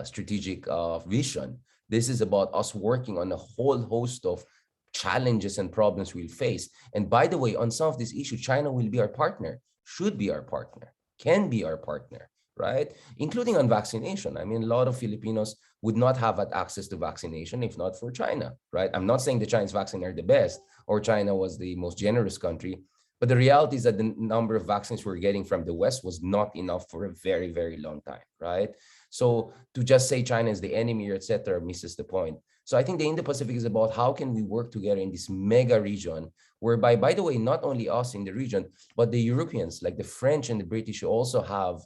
strategic vision. This is about us working on a whole host of challenges and problems we'll face. And by the way, on some of these issues, China will be our partner, should be our partner, can be our partner, right? Including on vaccination. I mean, a lot of Filipinos would not have had access to vaccination if not for China, right? I'm not saying the Chinese vaccines are the best or China was the most generous country, but the reality is that the number of vaccines we're getting from the West was not enough for a very, very long time, right? So to just say China is the enemy, or etc., misses the point. So I think the Indo-Pacific is about how can we work together in this mega region, whereby, by the way, not only us in the region, but the Europeans, like the French and the British, who also have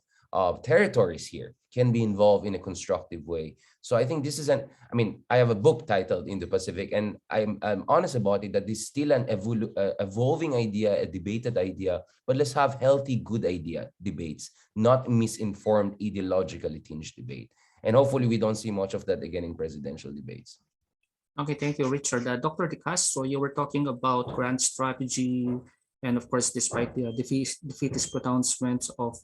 territories here, can be involved in a constructive way. So I think this is I have a book titled Indo-Pacific, and I'm honest about it, that this is still an evolving idea, a debated idea, but let's have healthy, good idea debates, not misinformed, ideologically tinged debate. And hopefully we don't see much of that again in presidential debates. Okay, thank you, Richard. Dr. De Castro, you were talking about grand strategy, and of course, despite the defeatist pronouncements of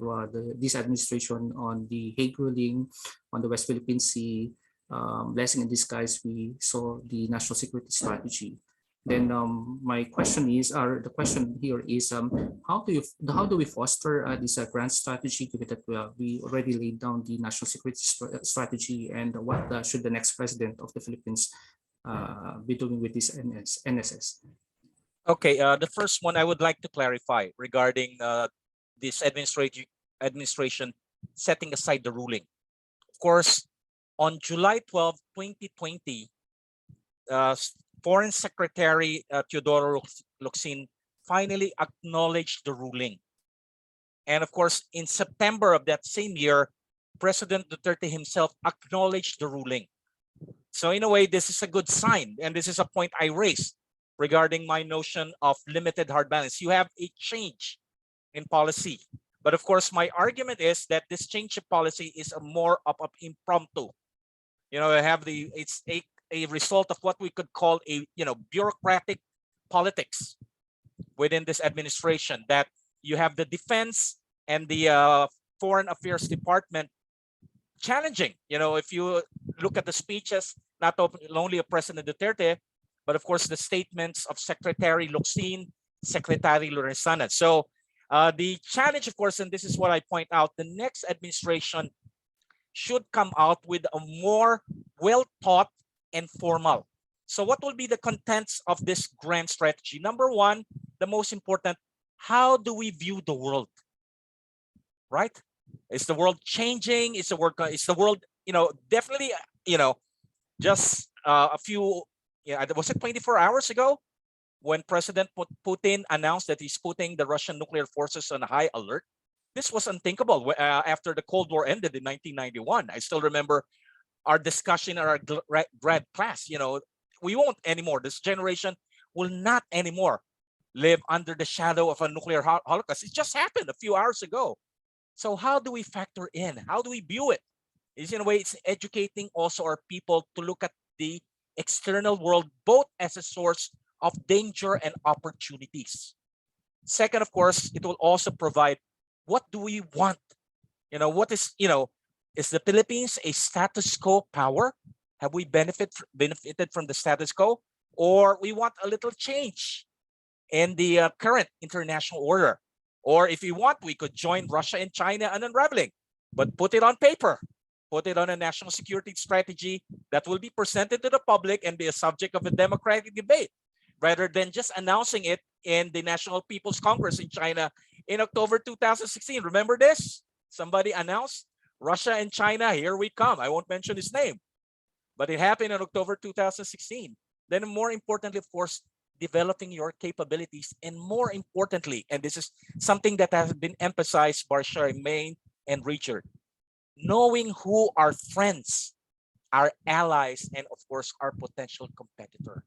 this administration on the Hague ruling on the West Philippine Sea, blessing in disguise, we saw the national security strategy. Then my question is, the question here is, how do we foster this grand strategy, given that we already laid down the national security strategy, and what should the next president of the Philippines be doing with this NSS? Okay, the first one I would like to clarify regarding this administration setting aside the ruling. Of course, on July 12, 2020, Foreign Secretary Teodoro Locsin finally acknowledged the ruling. And of course, in September of that same year, President Duterte himself acknowledged the ruling. So in a way, this is a good sign. And this is a point I raised regarding my notion of limited hard balance. You have a change in policy. But of course, my argument is that this change of policy is a more of an impromptu. It's a result of what we could call a bureaucratic politics within this administration, that you have the defense and the foreign affairs department challenging. If you look at the speeches, not only of President Duterte, but of course the statements of Secretary Locsin, Secretary Lorenzana. So the challenge, of course, and this is what I point out, the next administration should come out with a more well-thought and formal. So what will be the contents of this grand strategy? Number one, the most important, how do we view the world? Right? Is the world changing? Is the world, definitely, just a few, was it 24 hours ago when President Putin announced that he's putting the Russian nuclear forces on high alert? This was unthinkable after the Cold War ended in 1991. I still remember our discussion in our grad class. We won't anymore. This generation will not anymore live under the shadow of a nuclear holocaust. It just happened a few hours ago. So how do we factor in? How do we view it? In a way, it's educating also our people to look at the external world, both as a source of danger and opportunities. Second, of course, it will also provide, what do we want? Is the Philippines a status quo power? Have we benefited from the status quo? Or we want a little change in the current international order? Or if we want, we could join Russia and China and unraveling, but put it on paper, put it on a national security strategy that will be presented to the public and be a subject of a democratic debate, rather than just announcing it in the National People's Congress in China in October 2016. Remember this? Somebody announced, Russia and China, here we come. I won't mention his name, but it happened in October 2016. Then more importantly, of course, developing your capabilities, and more importantly, and this is something that has been emphasized by Charmaine and Richard, knowing who our friends, our allies, and of course, our potential competitor,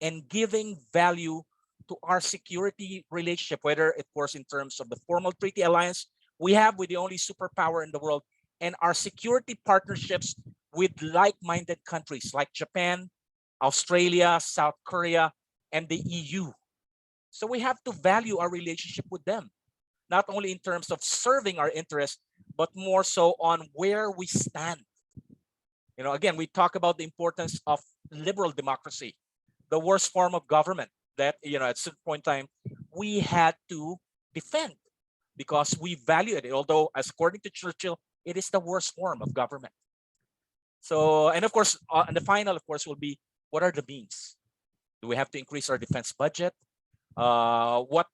and giving value to our security relationship, whether of course in terms of the formal treaty alliance we have with the only superpower in the world, and our security partnerships with like-minded countries like Japan, Australia, South Korea, and the EU. So we have to value our relationship with them, not only in terms of serving our interests, but more so on where we stand. Again, we talk about the importance of liberal democracy, the worst form of government that, at some point in time, we had to defend because we value it. Although, as according to Churchill, it is the worst form of government. So, and of course, and the final, of course, will be, what are the means? Do we have to increase our defense budget? What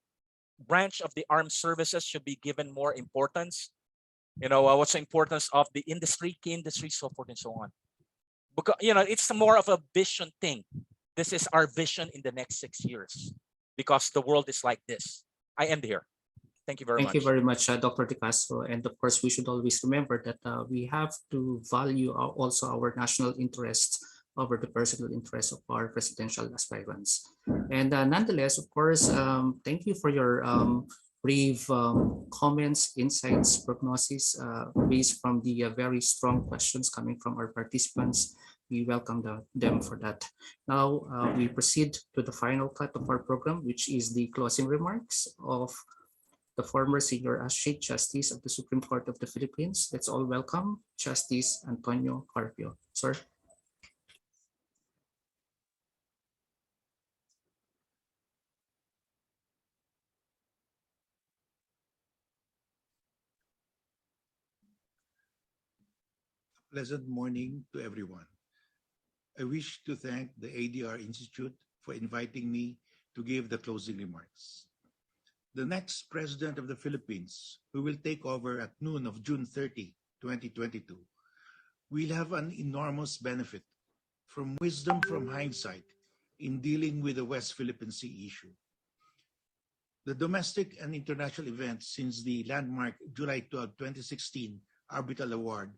branch of the armed services should be given more importance? What's the importance of the industry, key industry, so forth and so on. Because, it's more of a vision thing. This is our vision in the next 6 years, because the world is like this. I end here. Thank you very much. Thank you very much, Dr. De Castro. And of course, we should always remember that we have to value also our national interests over the personal interests of our presidential aspirants. And nonetheless, of course, thank you for your brave comments, insights, prognosis based from the very strong questions coming from our participants. We welcome them for that. Now we proceed to the final cut of our program, which is the closing remarks of the former Senior Chief Justice of the Supreme Court of the Philippines. Let's all welcome Justice Antonio Carpio. Sir. Pleasant morning to everyone. I wish to thank the ADR Institute for inviting me to give the closing remarks. The next President of the Philippines, who will take over at noon of June 30, 2022, we'll have an enormous benefit from wisdom from hindsight in dealing with the West Philippine Sea issue. The domestic and international events since the landmark July 12, 2016 Arbitral Award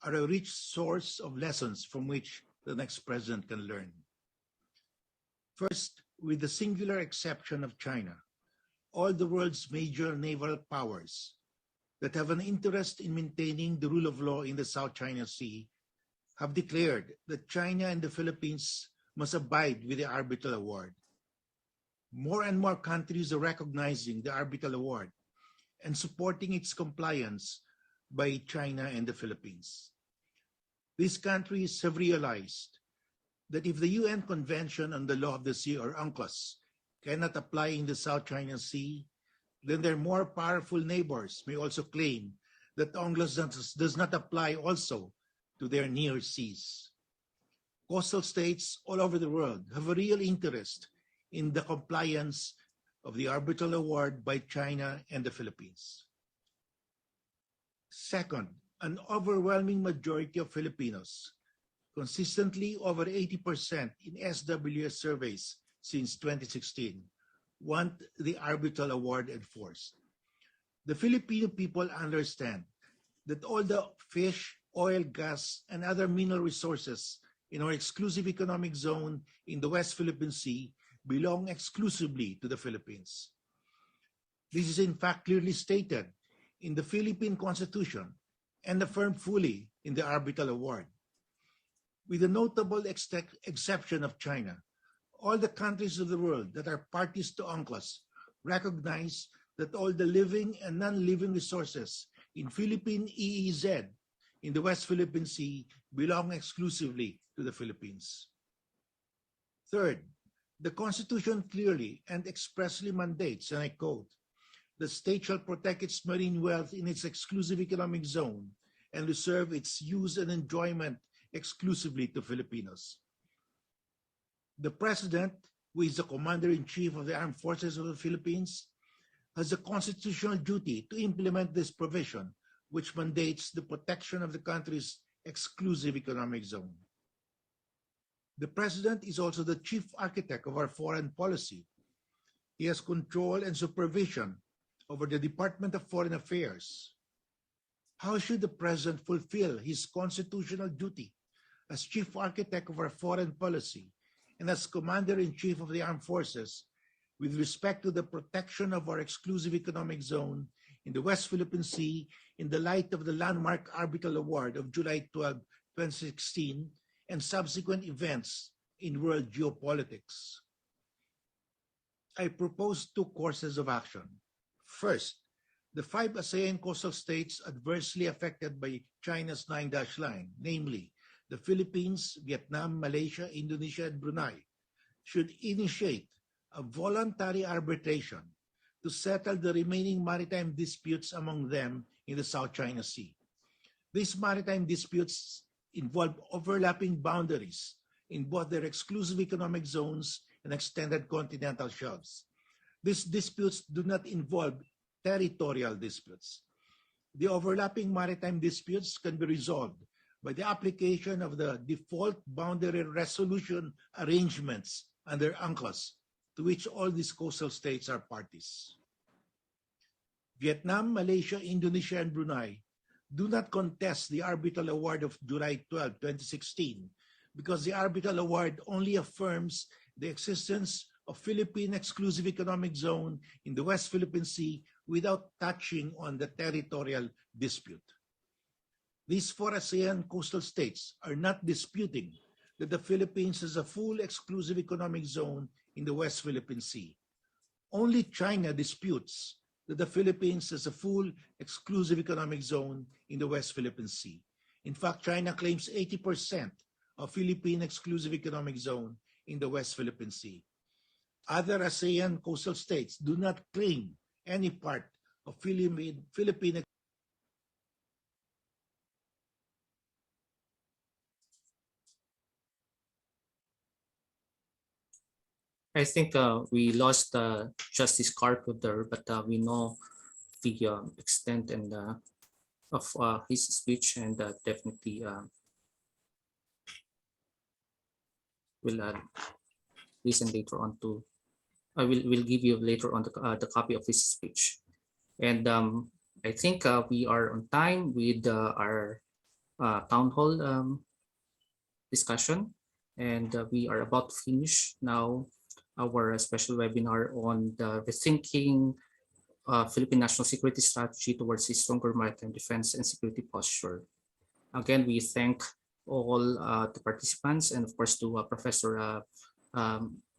are a rich source of lessons from which the next president can learn. First, with the singular exception of China, all the world's major naval powers that have an interest in maintaining the rule of law in the South China Sea have declared that China and the Philippines must abide with the Arbitral Award. More and more countries are recognizing the Arbitral Award and supporting its compliance by China and the Philippines. These countries have realized that if the UN Convention on the Law of the Sea, or UNCLOS, cannot apply in the South China Sea, then their more powerful neighbors may also claim that UNCLOS does not apply also to their near seas. Coastal states all over the world have a real interest in the compliance of the Arbitral Award by China and the Philippines. Second, an overwhelming majority of Filipinos, consistently over 80% in SWS surveys since 2016, want the Arbitral Award enforced. The Filipino people understand that all the fish, oil, gas, and other mineral resources in our exclusive economic zone in the West Philippine Sea belong exclusively to the Philippines. This is in fact clearly stated in the Philippine Constitution and affirmed fully in the Arbitral Award. With the notable exception of China, all the countries of the world that are parties to UNCLOS recognize that all the living and non-living resources in Philippine EEZ in the West Philippine Sea belong exclusively to the Philippines. Third, the Constitution clearly and expressly mandates, and I quote, "The state shall protect its marine wealth in its exclusive economic zone and reserve its use and enjoyment exclusively to Filipinos." The President, who is the Commander-in-Chief of the Armed Forces of the Philippines, has a constitutional duty to implement this provision, which mandates the protection of the country's exclusive economic zone. The President is also the chief architect of our foreign policy. He has control and supervision over the Department of Foreign Affairs. How should the President fulfill his constitutional duty as chief architect of our foreign policy and as Commander-in-Chief of the Armed Forces with respect to the protection of our exclusive economic zone in the West Philippine Sea in the light of the landmark Arbitral Award of July 12, 2016, and subsequent events in world geopolitics? I propose two courses of action. First, the 5 ASEAN coastal states adversely affected by China's 9-dash line, namely the Philippines, Vietnam, Malaysia, Indonesia, and Brunei, should initiate a voluntary arbitration to settle the remaining maritime disputes among them in the South China Sea. These maritime disputes involve overlapping boundaries in both their exclusive economic zones and extended continental shelves. These disputes do not involve territorial disputes. The overlapping maritime disputes can be resolved by the application of the default boundary resolution arrangements under UNCLOS, to which all these coastal states are parties. Vietnam, Malaysia, Indonesia, and Brunei do not contest the Arbitral Award of July 12, 2016, because the Arbitral Award only affirms the existence of Philippine Exclusive Economic Zone in the West Philippine Sea without touching on the territorial dispute. These 4 ASEAN coastal states are not disputing that the Philippines has a full exclusive economic zone in the West Philippine Sea. Only China disputes that the Philippines has a full exclusive economic zone in the West Philippine Sea. In fact, China claims 80% of Philippine exclusive economic zone in the West Philippine Sea. Other ASEAN coastal states do not claim any part of Philippine. I think we lost Justice Carpo there, but we know the extent and of his speech, and definitely will listen later on to. I will give you later on the copy of his speech. And I think we are on time with our town hall discussion, and we are about to finish now our special webinar on the Rethinking Philippine National Security Strategy towards a stronger maritime defense and security posture. Again, we thank all the participants, and of course to Professor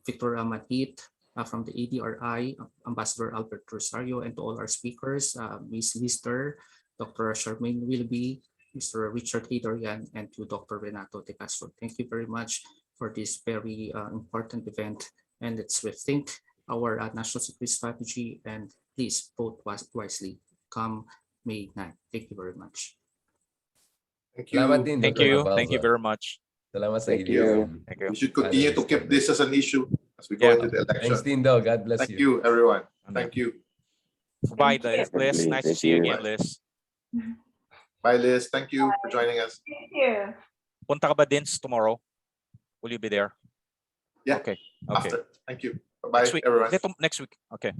Victor Manhit from the ADRi, Ambassador Albert Rosario, and to all our speakers, Ms. Lister, Dr. Charmaine Willoughby, Mr. Richard Hadarian, and to Dr. Renato De Castro. Thank you very much for this very important event, and let's rethink our national security strategy, and please vote wisely come May 9. Thank you very much. Thank you. Salamat din, Thank Dr. you. Thank you Mabalza. very much. Salamat sa Thank ADR. you. Thank you. We should continue to keep this as an issue as we go Yeah. into the Thanks, election. Dindo. God bless Thank you, everyone. Thank you. Bye, Thank you. Liz. Nice to Thank see you you. again, Liz. Bye, Liz. Thank you for joining us. Thank you. Punta ka ba din tomorrow? Will you be there? Yeah. Okay. Okay. After. Thank you. Bye, Next week. everyone. Next week. Okay.